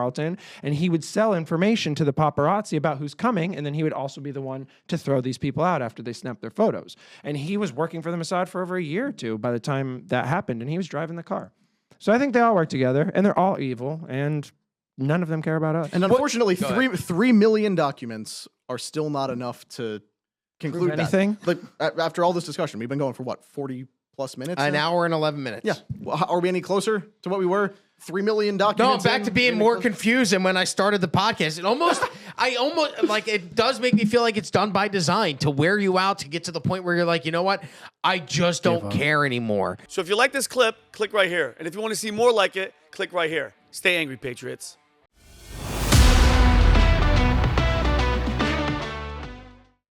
and he would sell information to the paparazzi about who's coming, and then he would also be the one to throw these people out after they snapped their photos. And he was working for the Mossad for over a year or two by the time that happened, and he was driving the car. So I think they all work together, and they're all evil, and none of them care about us. And unfortunately, 3 million documents are still not enough to conclude Prove anything? Like after all this discussion, we've been going for what, 40 plus minutes? An now? hour and 11 minutes. Yeah. Well, are we any closer to what we were? 3 million documents. No, I'm back to being more confused than when I started the podcast. I almost like it does make me feel like it's done by design to wear you out to get to the point where you're like, you know what? I just don't care anymore. So if you like this clip, click right here. And if you want to see more like it, click right here. Stay angry, Patriots.